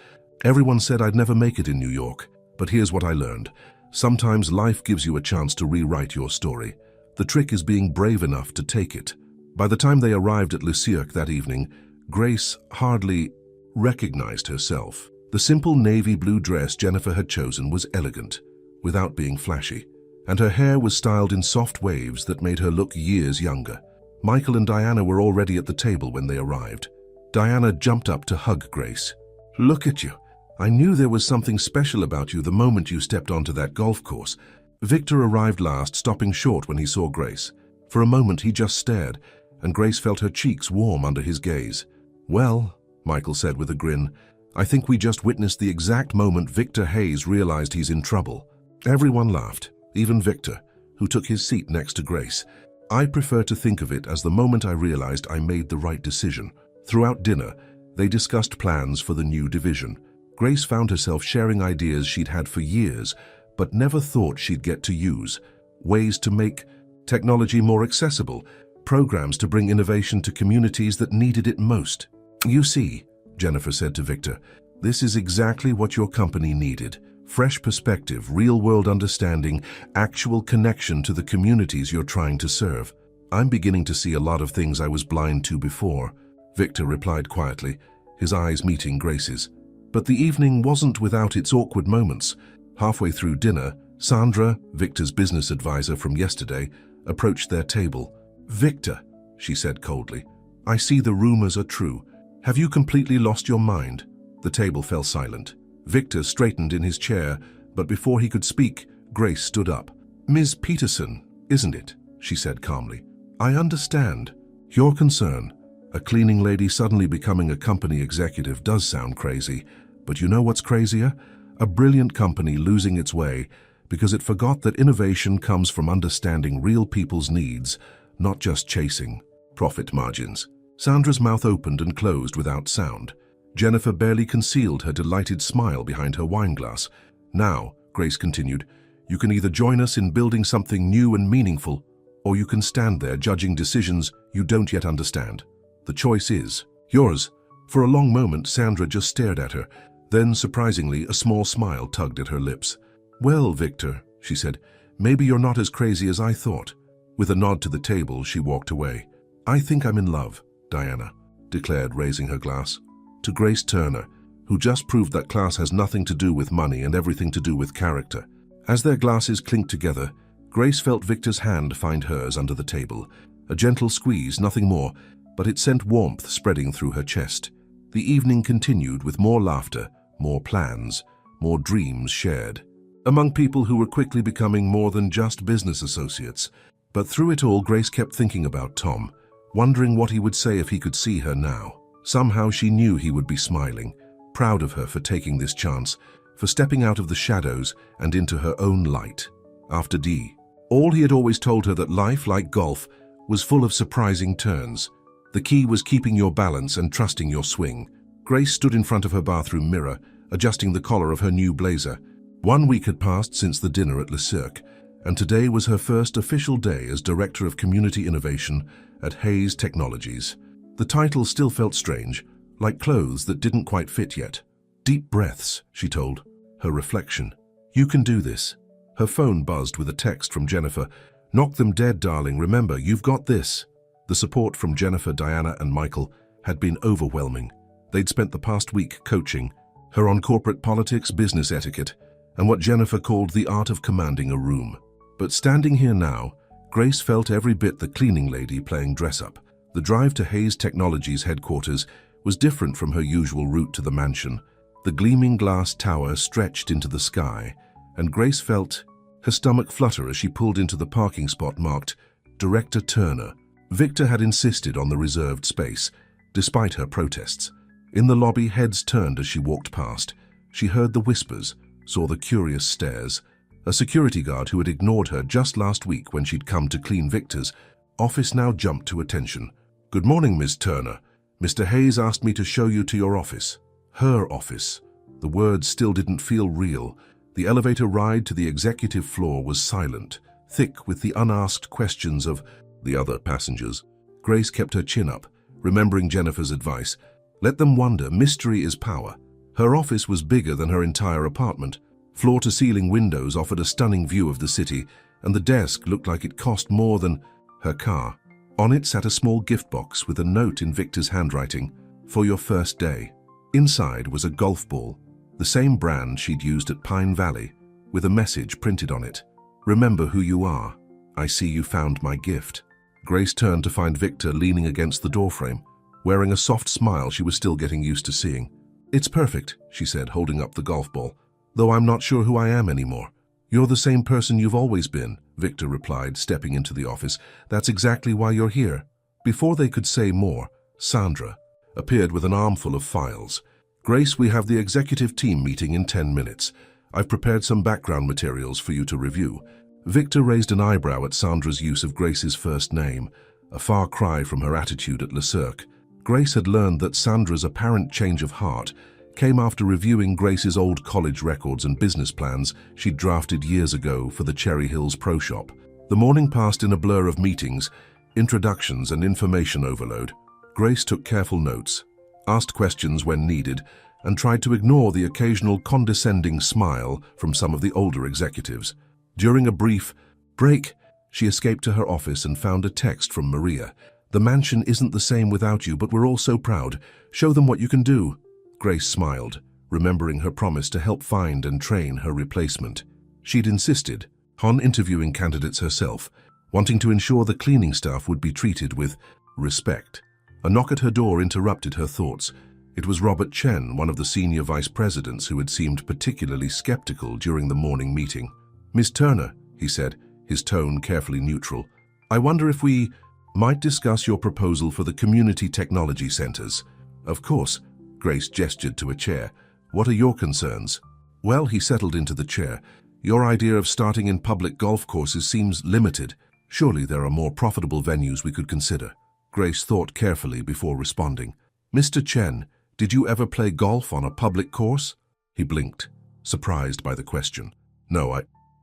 Everyone said I'd never make it in New York. But here's what I learned. Sometimes life gives you a chance to rewrite your story. The trick is being brave enough to take it." By the time they arrived at Le Cirque that evening, Grace hardly recognized herself. The simple navy blue dress Jennifer had chosen was elegant, without being flashy, and her hair was styled in soft waves that made her look years younger. Michael and Diana were already at the table when they arrived. Diana jumped up to hug Grace. "Look at you. I knew there was something special about you the moment you stepped onto that golf course." Victor arrived last, stopping short when he saw Grace. For a moment he just stared, and Grace felt her cheeks warm under his gaze. "Well," Michael said with a grin, "I think we just witnessed the exact moment Victor Hayes realized he's in trouble." Everyone laughed, even Victor, who took his seat next to Grace. "I prefer to think of it as the moment I realized I made the right decision." Throughout dinner, they discussed plans for the new division. Grace found herself sharing ideas she'd had for years, but never thought she'd get to use. Ways to make technology more accessible, programs to bring innovation to communities that needed it most. "You see," Jennifer said to Victor, "this is exactly what your company needed. Fresh perspective, real-world understanding, actual connection to the communities you're trying to serve. I'm beginning to see a lot of things I was blind to before," Victor replied quietly, his eyes meeting Grace's. But the evening wasn't without its awkward moments. Halfway through dinner, Sandra, Victor's business advisor from yesterday, approached their table. "Victor," she said coldly, "I see the rumors are true. Have you completely lost your mind?" The table fell silent. Victor straightened in his chair, but before he could speak, Grace stood up. "Ms. Peterson, isn't it?" she said calmly. "I understand your concern. A cleaning lady suddenly becoming a company executive does sound crazy, but you know what's crazier? A brilliant company losing its way because it forgot that innovation comes from understanding real people's needs, not just chasing profit margins." Sandra's mouth opened and closed without sound. Jennifer barely concealed her delighted smile behind her wine glass. "Now," Grace continued, "you can either join us in building something new and meaningful, or you can stand there judging decisions you don't yet understand. The choice is yours." For a long moment, Sandra just stared at her. Then, surprisingly, a small smile tugged at her lips. "Well, Victor," she said, "maybe you're not as crazy as I thought." With a nod to the table, she walked away. "I think I'm in love," Diana declared, raising her glass. To Grace Turner, who just proved that class has nothing to do with money and everything to do with character. As their glasses clinked together, Grace felt Victor's hand find hers under the table. A gentle squeeze, nothing more, but it sent warmth spreading through her chest. The evening continued with more laughter, more plans, more dreams shared, among people who were quickly becoming more than just business associates. But through it all, Grace kept thinking about Tom, wondering what he would say if he could see her now. Somehow she knew he would be smiling, proud of her for taking this chance, for stepping out of the shadows and into her own light. After D, all he had always told her that life, like golf, was full of surprising turns. The key was keeping your balance and trusting your swing. Grace stood in front of her bathroom mirror, adjusting the collar of her new blazer. 1 week had passed since the dinner at Le Cirque, and today was her first official day as Director of Community Innovation at Hayes Technologies. The title still felt strange, like clothes that didn't quite fit yet. "Deep breaths," she told, her reflection. "You can do this." Her phone buzzed with a text from Jennifer. "Knock them dead, darling. Remember, you've got this." The support from Jennifer, Diana, and Michael had been overwhelming. They'd spent the past week coaching her on corporate politics, business etiquette, and what Jennifer called the art of commanding a room. But standing here now, Grace felt every bit the cleaning lady playing dress-up. The drive to Hayes Technologies headquarters was different from her usual route to the mansion. The gleaming glass tower stretched into the sky, and Grace felt her stomach flutter as she pulled into the parking spot marked Director Turner. Victor had insisted on the reserved space, despite her protests. In the lobby, heads turned as she walked past. She heard the whispers, saw the curious stares. A security guard who had ignored her just last week when she'd come to clean Victor's office now jumped to attention. "Good morning, Miss Turner. Mr. Hayes asked me to show you to your office." Her office. The words still didn't feel real. The elevator ride to the executive floor was silent, thick with the unasked questions of the other passengers. Grace kept her chin up, remembering Jennifer's advice. Let them wonder, mystery is power. Her office was bigger than her entire apartment. Floor-to-ceiling windows offered a stunning view of the city, and the desk looked like it cost more than her car. On it sat a small gift box with a note in Victor's handwriting, "For your first day." Inside was a golf ball, the same brand she'd used at Pine Valley, with a message printed on it. "Remember who you are. I see you found my gift." Grace turned to find Victor leaning against the doorframe, wearing a soft smile she was still getting used to seeing. "It's perfect," she said, holding up the golf ball, "though I'm not sure who I am anymore." "You're the same person you've always been," Victor replied, stepping into the office. "That's exactly why you're here." Before they could say more, Sandra appeared with an armful of files. "Grace, we have the executive team meeting in 10 minutes. I've prepared some background materials for you to review." Victor raised an eyebrow at Sandra's use of Grace's first name, a far cry from her attitude at Le Cirque. Grace had learned that Sandra's apparent change of heart came after reviewing Grace's old college records and business plans she'd drafted years ago for the Cherry Hills Pro Shop. The morning passed in a blur of meetings, introductions, and information overload. Grace took careful notes, asked questions when needed, and tried to ignore the occasional condescending smile from some of the older executives. During a brief break, she escaped to her office and found a text from Maria. "The mansion isn't the same without you, but we're all so proud. Show them what you can do." Grace smiled, remembering her promise to help find and train her replacement. She'd insisted on interviewing candidates herself, wanting to ensure the cleaning staff would be treated with respect. A knock at her door interrupted her thoughts. It was Robert Chen, one of the senior vice presidents, who had seemed particularly skeptical during the morning meeting. "Miss Turner," he said, his tone carefully neutral, "I wonder if we might discuss your proposal for the community technology centers." "Of course," Grace gestured to a chair. "What are your concerns?" "Well," he settled into the chair, "your idea of starting in public golf courses seems limited. Surely there are more profitable venues we could consider." Grace thought carefully before responding. "Mr. Chen, did you ever play golf on a public course?" He blinked, surprised by the question. "No,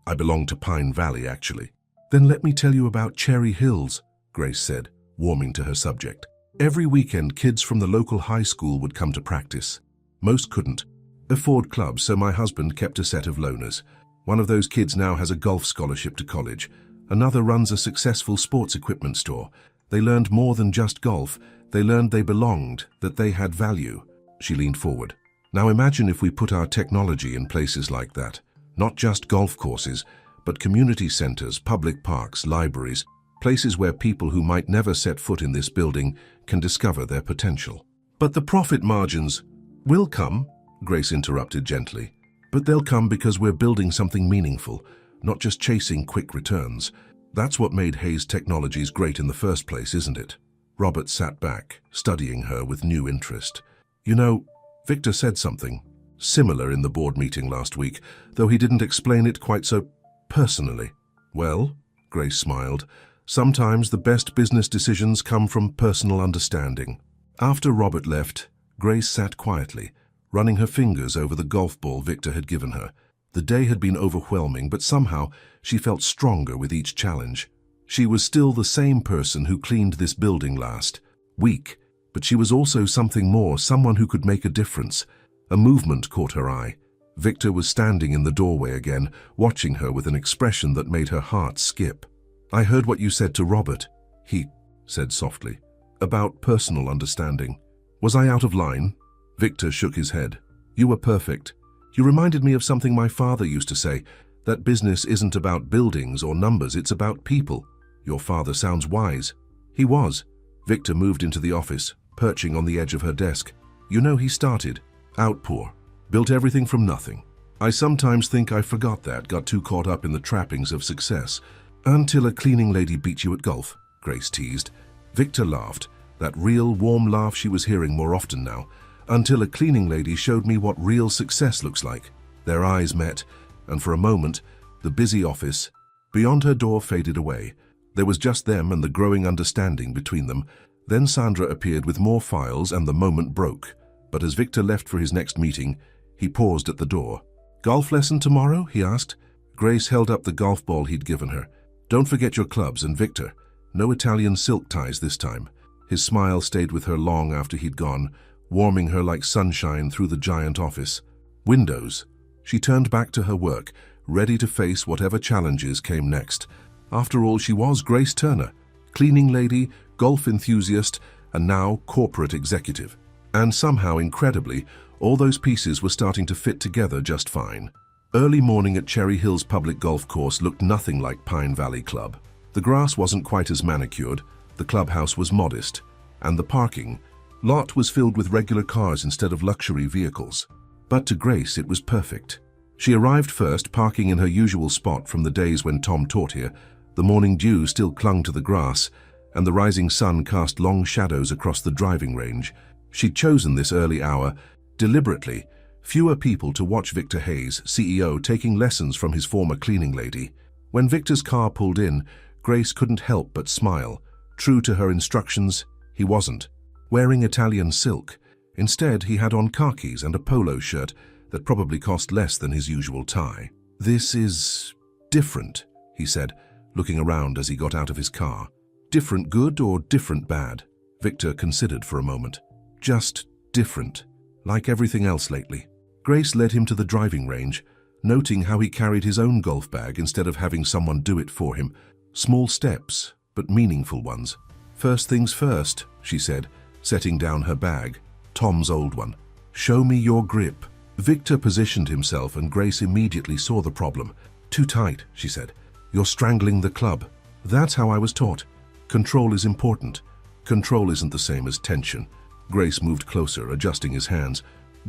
I belong to Pine Valley, actually." "Then let me tell you about Cherry Hills," Grace said, warming to her subject. "Every weekend, kids from the local high school would come to practice. Most couldn't afford clubs, so my husband kept a set of loaners. One of those kids now has a golf scholarship to college. Another runs a successful sports equipment store. They learned more than just golf. They learned they belonged, that they had value." She leaned forward. "Now imagine if we put our technology in places like that. Not just golf courses, but community centers, public parks, libraries, places where people who might never set foot in this building can discover their potential." "But the profit margins will come," Grace interrupted gently. "But they'll come because we're building something meaningful, not just chasing quick returns. That's what made Hayes Technologies great in the first place, isn't it?" Robert sat back, studying her with new interest. "You know, Victor said something similar in the board meeting last week, though he didn't explain it quite so personally." "Well," Grace smiled, "sometimes the best business decisions come from personal understanding." After Robert left, Grace sat quietly, running her fingers over the golf ball Victor had given her. The day had been overwhelming, but somehow she felt stronger with each challenge. She was still the same person who cleaned this building last week, but she was also something more, someone who could make a difference. A movement caught her eye. Victor was standing in the doorway again, watching her with an expression that made her heart skip. "I heard what you said to Robert," he said softly, "about personal understanding. Was I out of line?" Victor shook his head. "You were perfect. You reminded me of something my father used to say, that business isn't about buildings or numbers, it's about people." "Your father sounds wise." "He was." Victor moved into the office, perching on the edge of her desk. "You know, he started outpour, built everything from nothing. I sometimes think I forgot that, got too caught up in the trappings of success. Until a cleaning lady beat you at golf," Grace teased. Victor laughed, that real, warm laugh she was hearing more often now. "Until a cleaning lady showed me what real success looks like." Their eyes met, and for a moment, the busy office beyond her door faded away. There was just them and the growing understanding between them. Then Sandra appeared with more files and the moment broke. But as Victor left for his next meeting, he paused at the door. "Golf lesson tomorrow?" he asked. Grace held up the golf ball he'd given her. "Don't forget your clubs, and Victor, no Italian silk ties this time." His smile stayed with her long after he'd gone, warming her like sunshine through the giant office. Windows. She turned back to her work, ready to face whatever challenges came next. After all, she was Grace Turner, cleaning lady, golf enthusiast, and now corporate executive. And somehow, incredibly, all those pieces were starting to fit together just fine. Early morning at Cherry Hills Public Golf Course looked nothing like Pine Valley Club. The grass wasn't quite as manicured, the clubhouse was modest, and the parking lot was filled with regular cars instead of luxury vehicles. But to Grace, it was perfect. She arrived first, parking in her usual spot from the days when Tom taught here. The morning dew still clung to the grass, and the rising sun cast long shadows across the driving range. She'd chosen this early hour deliberately. Fewer people to watch Victor Hayes, CEO, taking lessons from his former cleaning lady. When Victor's car pulled in, Grace couldn't help but smile. True to her instructions, he wasn't wearing Italian silk. Instead, he had on khakis and a polo shirt that probably cost less than his usual tie. "This is different," he said, looking around as he got out of his car. "Different good or different bad?" Victor considered for a moment. "Just different, like everything else lately." Grace led him to the driving range, noting how he carried his own golf bag instead of having someone do it for him. Small steps, but meaningful ones. "First things first," she said, setting down her bag, Tom's old one. "Show me your grip." Victor positioned himself and Grace immediately saw the problem. "Too tight," she said. "You're strangling the club." "That's how I was taught. Control is important. Control isn't the same as tension." Grace moved closer, adjusting his hands.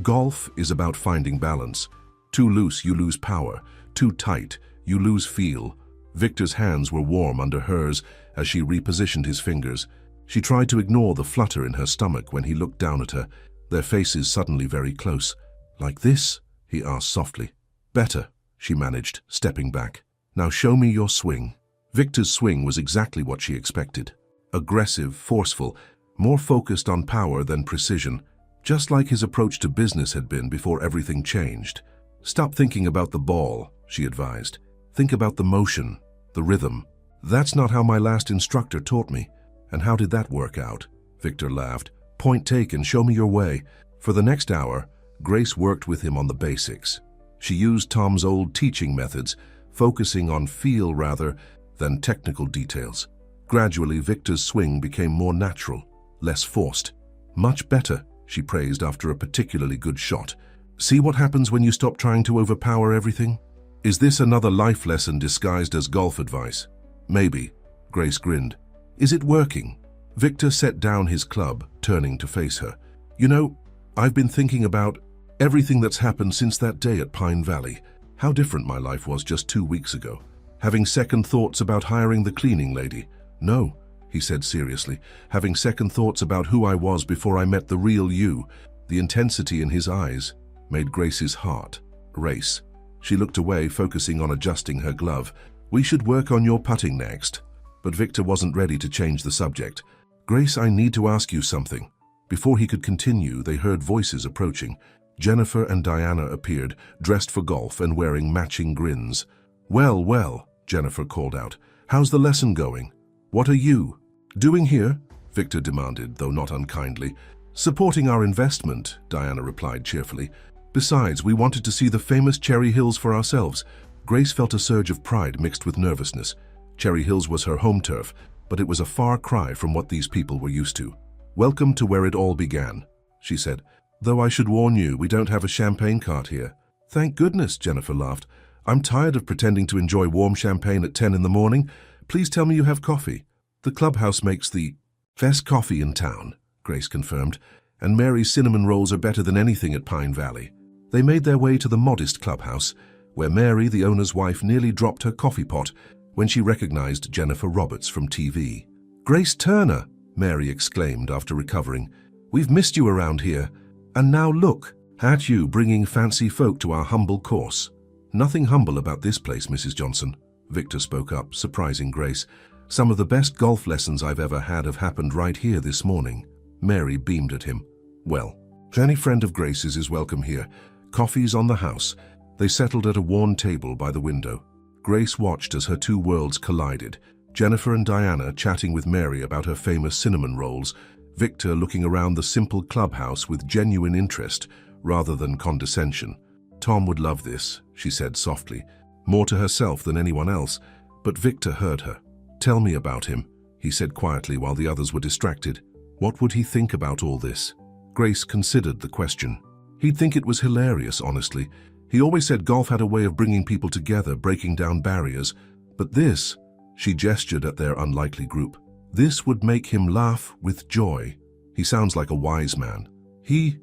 "Golf is about finding balance. Too loose, you lose power. Too tight, you lose feel." Victor's hands were warm under hers as she repositioned his fingers. She tried to ignore the flutter in her stomach when he looked down at her, their faces suddenly very close. "Like this?" he asked softly. "Better," she managed, stepping back. "Now show me your swing." Victor's swing was exactly what she expected. Aggressive, forceful, more focused on power than precision, just like his approach to business had been before everything changed. "Stop thinking about the ball," she advised. "Think about the motion, the rhythm." "That's not how my last instructor taught me." "And how did that work out?" Victor laughed. "Point taken, show me your way." For the next hour, Grace worked with him on the basics. She used Tom's old teaching methods, focusing on feel rather than technical details. Gradually, Victor's swing became more natural, less forced. "Much better," she praised after a particularly good shot. "See what happens when you stop trying to overpower everything?" "Is this another life lesson disguised as golf advice?" "Maybe," Grace grinned. "Is it working?" Victor set down his club, turning to face her. "You know, I've been thinking about everything that's happened since that day at Pine Valley. How different my life was just 2 weeks ago. Having second thoughts about hiring the cleaning lady." "No," he said seriously. "Having second thoughts about who I was before I met the real you." The intensity in his eyes made Grace's heart race. She looked away, focusing on adjusting her glove. "We should work on your putting next." But Victor wasn't ready to change the subject. "Grace, I need to ask you something." Before he could continue, they heard voices approaching. Jennifer and Diana appeared, dressed for golf and wearing matching grins. "Well, well," Jennifer called out. "How's the lesson going?" "What are you doing here?" Victor demanded, though not unkindly. "Supporting our investment," Diana replied cheerfully. "Besides, we wanted to see the famous Cherry Hills for ourselves." Grace felt a surge of pride mixed with nervousness. Cherry Hills was her home turf, but it was a far cry from what these people were used to. "Welcome to where it all began," she said. "Though I should warn you, we don't have a champagne cart here." "Thank goodness," Jennifer laughed. "I'm tired of pretending to enjoy warm champagne at 10 in the morning. Please tell me you have coffee." "The clubhouse makes the best coffee in town," Grace confirmed, "and Mary's cinnamon rolls are better than anything at Pine Valley." They made their way to the modest clubhouse, where Mary, the owner's wife, nearly dropped her coffee pot when she recognized Jennifer Roberts from TV. "Grace Turner," Mary exclaimed after recovering. "We've missed you around here. And now look at you bringing fancy folk to our humble course." "Nothing humble about this place, Mrs. Johnson," Victor spoke up, surprising Grace. "Some of the best golf lessons I've ever had have happened right here this morning." Mary beamed at him. "Well, any friend of Grace's is welcome here. Coffee's on the house." They settled at a worn table by the window. Grace watched as her two worlds collided. Jennifer and Diana chatting with Mary about her famous cinnamon rolls, Victor looking around the simple clubhouse with genuine interest rather than condescension. "Tom would love this," she said softly, more to herself than anyone else, but Victor heard her. "Tell me about him." he said quietly while the others were distracted. What would he think about all this? Grace considered the question. He'd think it was hilarious, honestly. He always said golf had a way of bringing people together, breaking down barriers. But this, she gestured at their unlikely group, this would make him laugh with joy. He sounds like a wise man. He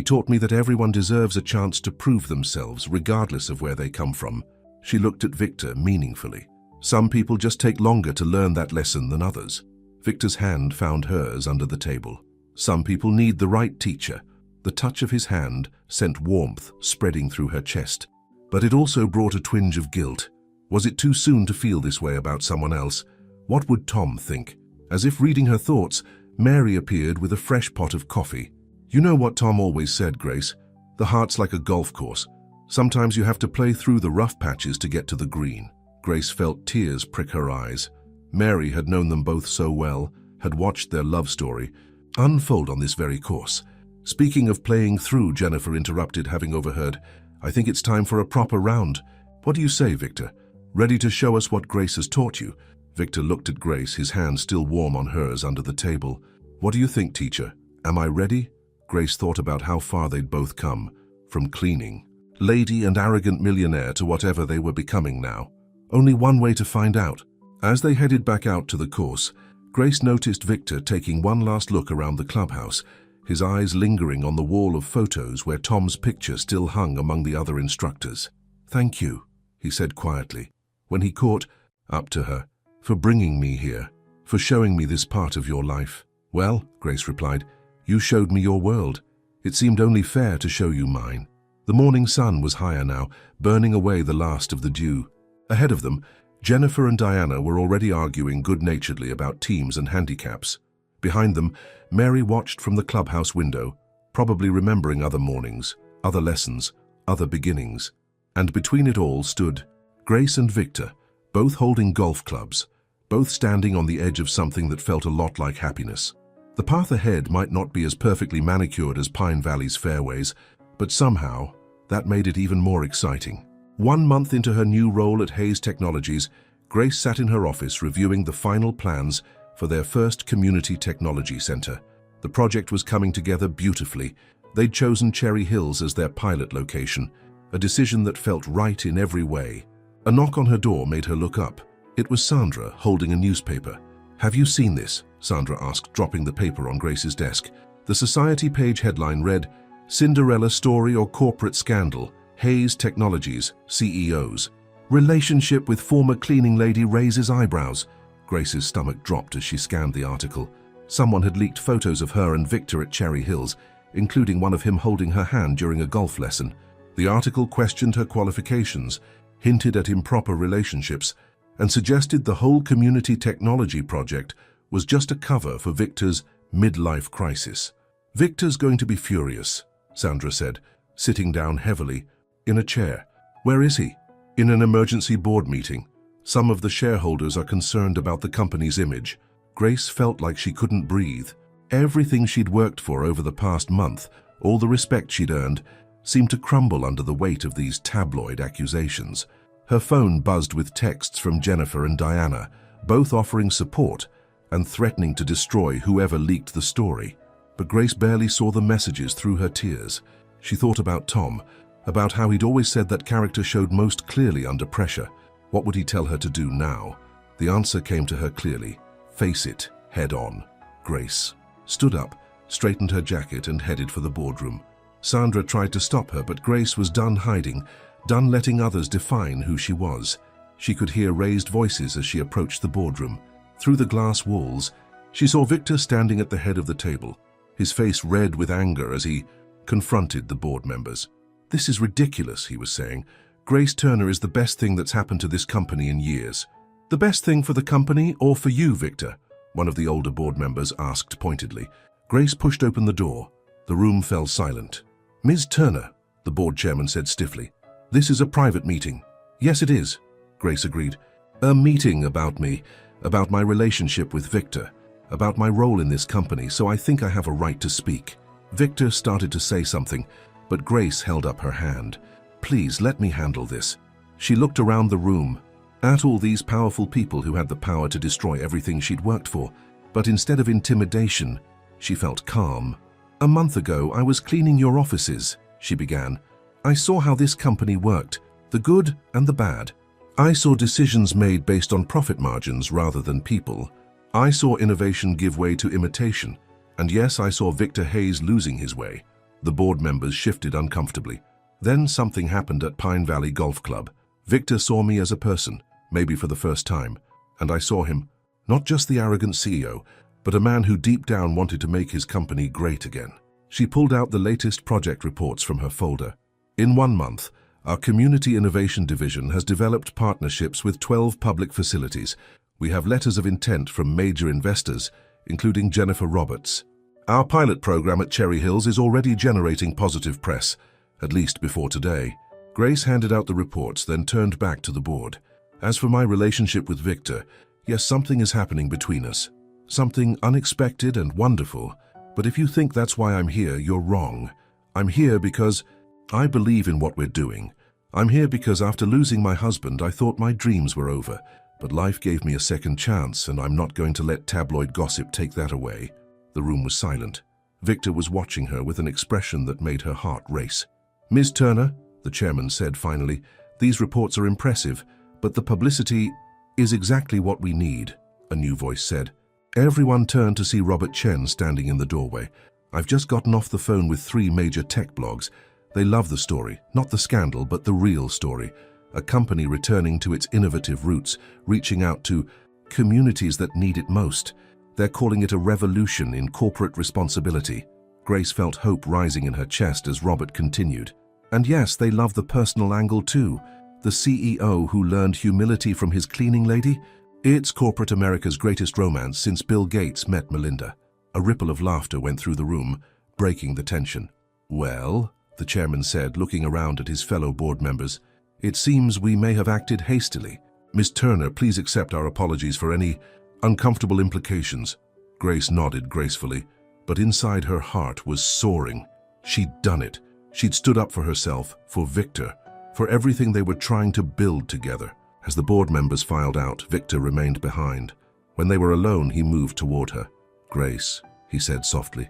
taught me that everyone deserves a chance to prove themselves, regardless of where they come from. She looked at Victor meaningfully. Some people just take longer to learn that lesson than others. Victor's hand found hers under the table. Some people need the right teacher. The touch of his hand sent warmth spreading through her chest. But it also brought a twinge of guilt. Was it too soon to feel this way about someone else? What would Tom think? As if reading her thoughts, Mary appeared with a fresh pot of coffee. You know what Tom always said, Grace? The heart's like a golf course. Sometimes you have to play through the rough patches to get to the green. Grace felt tears prick her eyes. Mary had known them both so well, had watched their love story unfold on this very course. Speaking of playing through, Jennifer interrupted, having overheard. I think it's time for a proper round. What do you say, Victor? Ready to show us what Grace has taught you? Victor looked at Grace, his hand still warm on hers under the table. What do you think, teacher? Am I ready? Grace thought about how far they'd both come, from cleaning, lady and arrogant millionaire to whatever they were becoming now. Only one way to find out. As they headed back out to the course, Grace noticed Victor taking one last look around the clubhouse, his eyes lingering on the wall of photos where Tom's picture still hung among the other instructors. Thank you, he said quietly, when he caught up to her, for bringing me here, for showing me this part of your life. Well, Grace replied, you showed me your world. It seemed only fair to show you mine. The morning sun was higher now, burning away the last of the dew. Ahead of them, Jennifer and Diana were already arguing good-naturedly about teams and handicaps. Behind them, Mary watched from the clubhouse window, probably remembering other mornings, other lessons, other beginnings. And between it all stood Grace and Victor, both holding golf clubs, both standing on the edge of something that felt a lot like happiness. The path ahead might not be as perfectly manicured as Pine Valley's fairways, but somehow, that made it even more exciting. 1 month into her new role at Hayes Technologies, Grace sat in her office reviewing the final plans for their first community technology center. The project was coming together beautifully. They'd chosen Cherry Hills as their pilot location, a decision that felt right in every way. A knock on her door made her look up. It was Sandra, holding a newspaper. Have you seen this? Sandra asked, dropping the paper on Grace's desk. The Society page headline read, Cinderella Story or Corporate Scandal, Hayes Technologies, CEOs. Relationship with former cleaning lady raises eyebrows. Grace's stomach dropped as she scanned the article. Someone had leaked photos of her and Victor at Cherry Hills, including one of him holding her hand during a golf lesson. The article questioned her qualifications, hinted at improper relationships, and suggested the whole community technology project was just a cover for Victor's midlife crisis. Victor's going to be furious, Sandra said, sitting down heavily in a chair. Where is he? In an emergency board meeting. Some of the shareholders are concerned about the company's image. Grace felt like she couldn't breathe. Everything she'd worked for over the past month, all the respect she'd earned, seemed to crumble under the weight of these tabloid accusations. Her phone buzzed with texts from Jennifer and Diana, both offering support and threatening to destroy whoever leaked the story. But Grace barely saw the messages through her tears. She thought about Tom, about how he'd always said that character showed most clearly under pressure. What would he tell her to do now? The answer came to her clearly. Face it, head on. Grace stood up, straightened her jacket and headed for the boardroom. Sandra tried to stop her, but Grace was done hiding, done letting others define who she was. She could hear raised voices as she approached the boardroom. Through the glass walls, she saw Victor standing at the head of the table, his face red with anger as he confronted the board members. This is ridiculous, he was saying. Grace Turner is the best thing that's happened to this company in years. The best thing for the company or for you, Victor? One of the older board members asked pointedly. Grace pushed open the door. The room fell silent. Ms. Turner, the board chairman said stiffly. This is a private meeting. Yes, it is, Grace agreed. A meeting about me, about my relationship with Victor, about my role in this company, so I think I have a right to speak. Victor started to say something, but Grace held up her hand. Please, let me handle this. She looked around the room. at all these powerful people who had the power to destroy everything she'd worked for. But instead of intimidation, she felt calm. "A month ago, I was cleaning your offices," she began. "I saw how this company worked, the good and the bad. I saw decisions made based on profit margins rather than people. I saw innovation give way to imitation. And yes, I saw Victor Hayes losing his way." The board members shifted uncomfortably. Then something happened at Pine Valley Golf Club. Victor saw me as a person, maybe for the first time, and I saw him, not just the arrogant CEO, but a man who deep down wanted to make his company great again. She pulled out the latest project reports from her folder. "In 1 month, our Community Innovation Division has developed partnerships with 12 public facilities. We have letters of intent from major investors, including Jennifer Roberts. Our pilot program at Cherry Hills is already generating positive press, at least before today." Grace handed out the reports, then turned back to the board. "As for my relationship with Victor, yes, something is happening between us. Something unexpected and wonderful. But if you think that's why I'm here, you're wrong. I'm here because I believe in what we're doing. I'm here because after losing my husband, I thought my dreams were over. But life gave me a second chance, and I'm not going to let tabloid gossip take that away." The room was silent. Victor was watching her with an expression that made her heart race. "Ms. Turner," the chairman said finally, "these reports are impressive, but the publicity is exactly what we need," a new voice said. Everyone turned to see Robert Chen standing in the doorway. "I've just gotten off the phone with 3 major tech blogs. They love the story, not the scandal, but the real story. A company returning to its innovative roots, reaching out to communities that need it most. They're calling it a revolution in corporate responsibility." Grace felt hope rising in her chest as Robert continued. "And yes, they love the personal angle too. The CEO who learned humility from his cleaning lady? It's corporate America's greatest romance since Bill Gates met Melinda." A ripple of laughter went through the room, breaking the tension. "Well," the chairman said, looking around at his fellow board members, "it seems we may have acted hastily. Miss Turner, please accept our apologies for any uncomfortable implications." Grace nodded gracefully, but inside her heart was soaring. She'd done it. She'd stood up for herself, for Victor, for everything they were trying to build together. As the board members filed out, Victor remained behind. When they were alone, he moved toward her. "Grace," he said softly,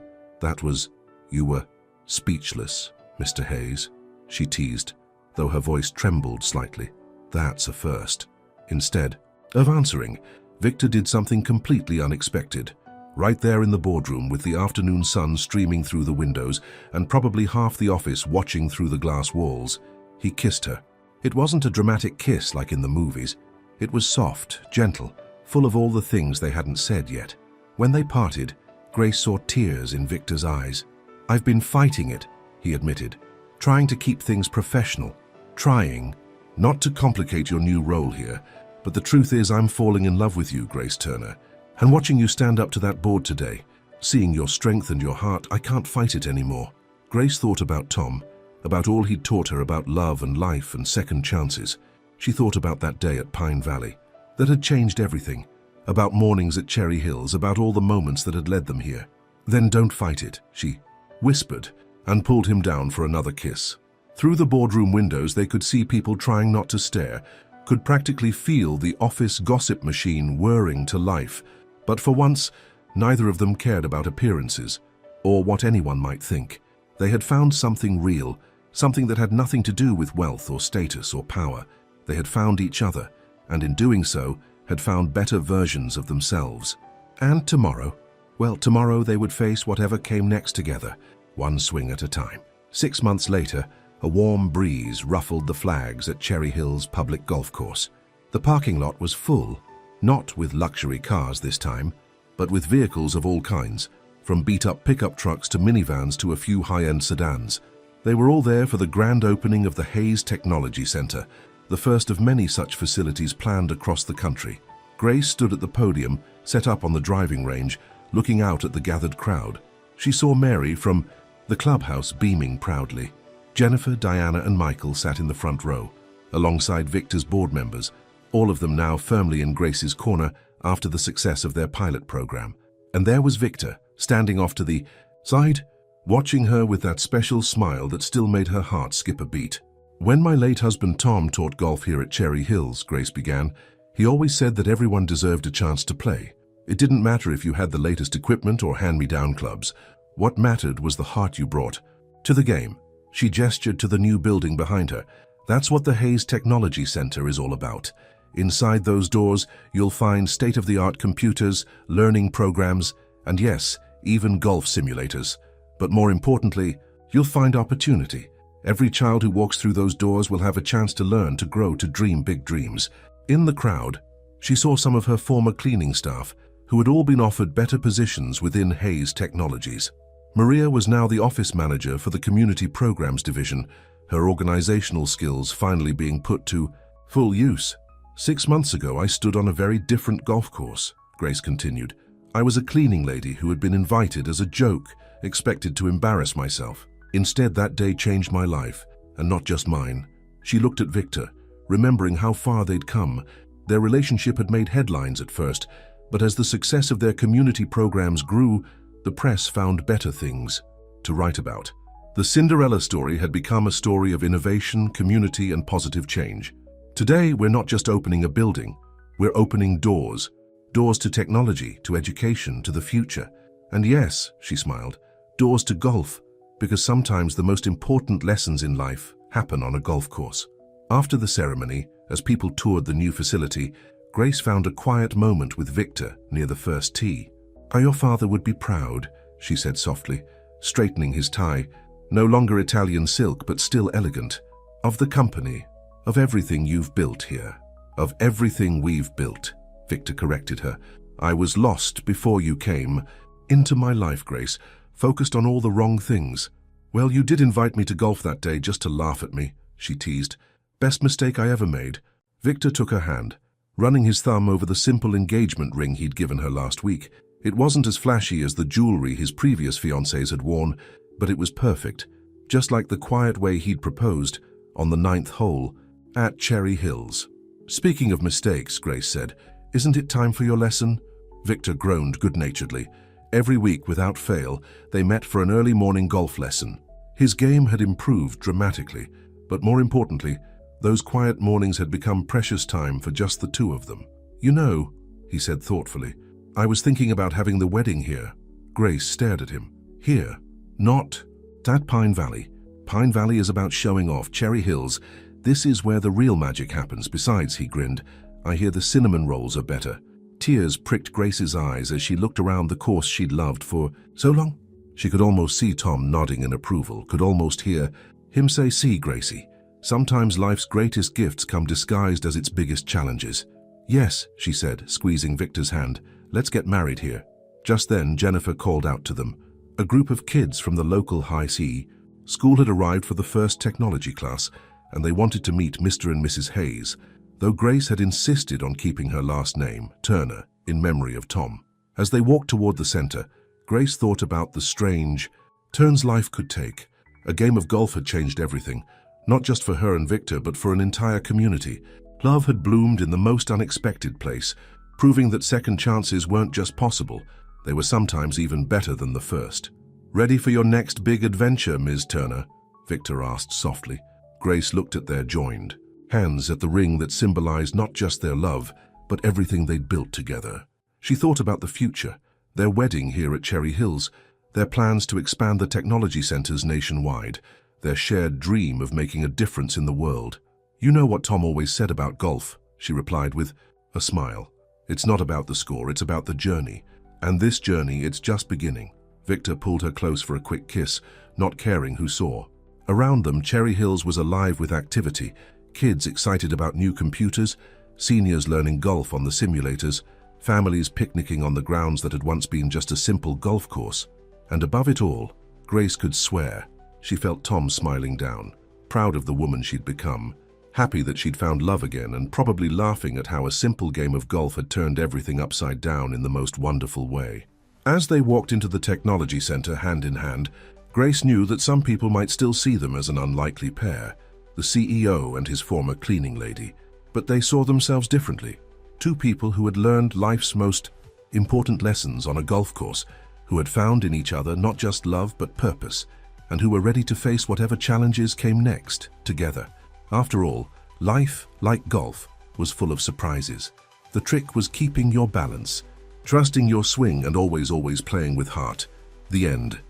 "you were speechless, Mr. Hayes," she teased, though her voice trembled slightly. "That's a first." Instead of answering, Victor did something completely unexpected. Right there in the boardroom, with the afternoon sun streaming through the windows and probably half the office watching through the glass walls, he kissed her. It wasn't a dramatic kiss like in the movies. It was soft, gentle, full of all the things they hadn't said yet. When they parted, Grace saw tears in Victor's eyes. "I've been fighting it," he admitted, "trying to keep things professional, trying not to complicate your new role here. But the truth is, I'm falling in love with you, Grace Turner. And watching you stand up to that board today, seeing your strength and your heart, I can't fight it anymore." Grace thought about Tom, about all he'd taught her about love and life and second chances. She thought about that day at Pine Valley, that had changed everything, about mornings at Cherry Hills, about all the moments that had led them here. "Then don't fight it," she whispered, and pulled him down for another kiss. Through the boardroom windows, they could see people trying not to stare, could practically feel the office gossip machine whirring to life. But for once, neither of them cared about appearances, or what anyone might think. They had found something real, something that had nothing to do with wealth or status or power. They had found each other, and in doing so, had found better versions of themselves. And tomorrow? Well, tomorrow they would face whatever came next together, one swing at a time. 6 months later, a warm breeze ruffled the flags at Cherry Hills public golf course. The parking lot was full, not with luxury cars this time, but with vehicles of all kinds, from beat-up pickup trucks to minivans to a few high-end sedans. They were all there for the grand opening of the Hayes Technology Center, the first of many such facilities planned across the country. Grace stood at the podium, set up on the driving range, looking out at the gathered crowd. She saw Mary from the clubhouse beaming proudly. Jennifer, Diana, and Michael sat in the front row, alongside Victor's board members, all of them now firmly in Grace's corner after the success of their pilot program. And there was Victor, standing off to the side, watching her with that special smile that still made her heart skip a beat. When my late husband Tom taught golf here at Cherry Hills, Grace began, he always said that everyone deserved a chance to play. It didn't matter if you had the latest equipment or hand-me-down clubs. What mattered was the heart you brought to the game. She gestured to the new building behind her. That's what the Hayes Technology Center is all about. Inside those doors, you'll find state-of-the-art computers, learning programs, and yes, even golf simulators. But more importantly, you'll find opportunity. Every child who walks through those doors will have a chance to learn, to grow, to dream big dreams. In the crowd, she saw some of her former cleaning staff, who had all been offered better positions within Hayes Technologies. Maria was now the office manager for the Community Programs Division, her organizational skills finally being put to full use. 6 months ago, I stood on a very different golf course, Grace continued. I was a cleaning lady who had been invited as a joke, expected to embarrass myself. Instead, that day changed my life, and not just mine. She looked at Victor, remembering how far they'd come. Their relationship had made headlines at first, but as the success of their community programs grew, the press found better things to write about. The Cinderella story had become a story of innovation, community, and positive change. Today, we're not just opening a building, we're opening doors. Doors to technology, to education, to the future. And yes, she smiled, doors to golf, because sometimes the most important lessons in life happen on a golf course. After the ceremony, as people toured the new facility, Grace found a quiet moment with Victor near the first tee. Your father would be proud, she said softly, straightening his tie, no longer Italian silk but still elegant, of the company, of everything you've built here, of everything we've built, Victor corrected her. I was lost before you came into my life, Grace, focused on all the wrong things. Well, you did invite me to golf that day just to laugh at me, she teased. Best mistake I ever made. Victor took her hand, running his thumb over the simple engagement ring he'd given her last week. It wasn't as flashy as the jewelry his previous fiancés had worn, but it was perfect, just like the quiet way he'd proposed on the 9th hole at Cherry Hills. Speaking of mistakes, Grace said, isn't it time for your lesson? Victor groaned good-naturedly. Every week, without fail, they met for an early morning golf lesson. His game had improved dramatically, but more importantly, those quiet mornings had become precious time for just the two of them. You know, he said thoughtfully, I was thinking about having the wedding here. Grace stared at him. Here, not at Pine Valley. Pine Valley is about showing off. Cherry Hills, this is where the real magic happens. Besides, he grinned, I hear the cinnamon rolls are better. Tears pricked Grace's eyes as she looked around the course she'd loved for so long. She could almost see Tom nodding in approval, could almost hear him say, see, Gracie, sometimes life's greatest gifts come disguised as its biggest challenges. Yes, she said, squeezing Victor's hand, let's get married here. Just then, Jennifer called out to them. A group of kids from the local high C school had arrived for the first technology class, and they wanted to meet Mr. and Mrs. Hayes, though Grace had insisted on keeping her last name, Turner, in memory of Tom. As they walked toward the center, Grace thought about the strange turns life could take. A game of golf had changed everything, not just for her and Victor, but for an entire community. Love had bloomed in the most unexpected place, proving that second chances weren't just possible, they were sometimes even better than the first. Ready for your next big adventure, Ms. Turner? Victor asked softly. Grace looked at their joined hands at the ring that symbolized not just their love, but everything they'd built together. She thought about the future, their wedding here at Cherry Hills, their plans to expand the technology centers nationwide, their shared dream of making a difference in the world. You know what Tom always said about golf, she replied with a smile. It's not about the score, it's about the journey. And this journey, it's just beginning. Victor pulled her close for a quick kiss, not caring who saw. Around them, Cherry Hills was alive with activity, kids excited about new computers, seniors learning golf on the simulators, families picnicking on the grounds that had once been just a simple golf course. And above it all, Grace could swear. She felt Tom smiling down, proud of the woman she'd become, happy that she'd found love again, and probably laughing at how a simple game of golf had turned everything upside down in the most wonderful way. As they walked into the technology center hand in hand, Grace knew that some people might still see them as an unlikely pair, the CEO and his former cleaning lady, but they saw themselves differently. Two people who had learned life's most important lessons on a golf course, who had found in each other not just love but purpose, and who were ready to face whatever challenges came next, together. After all, life, like golf, was full of surprises. The trick was keeping your balance, trusting your swing and always playing with heart. The end.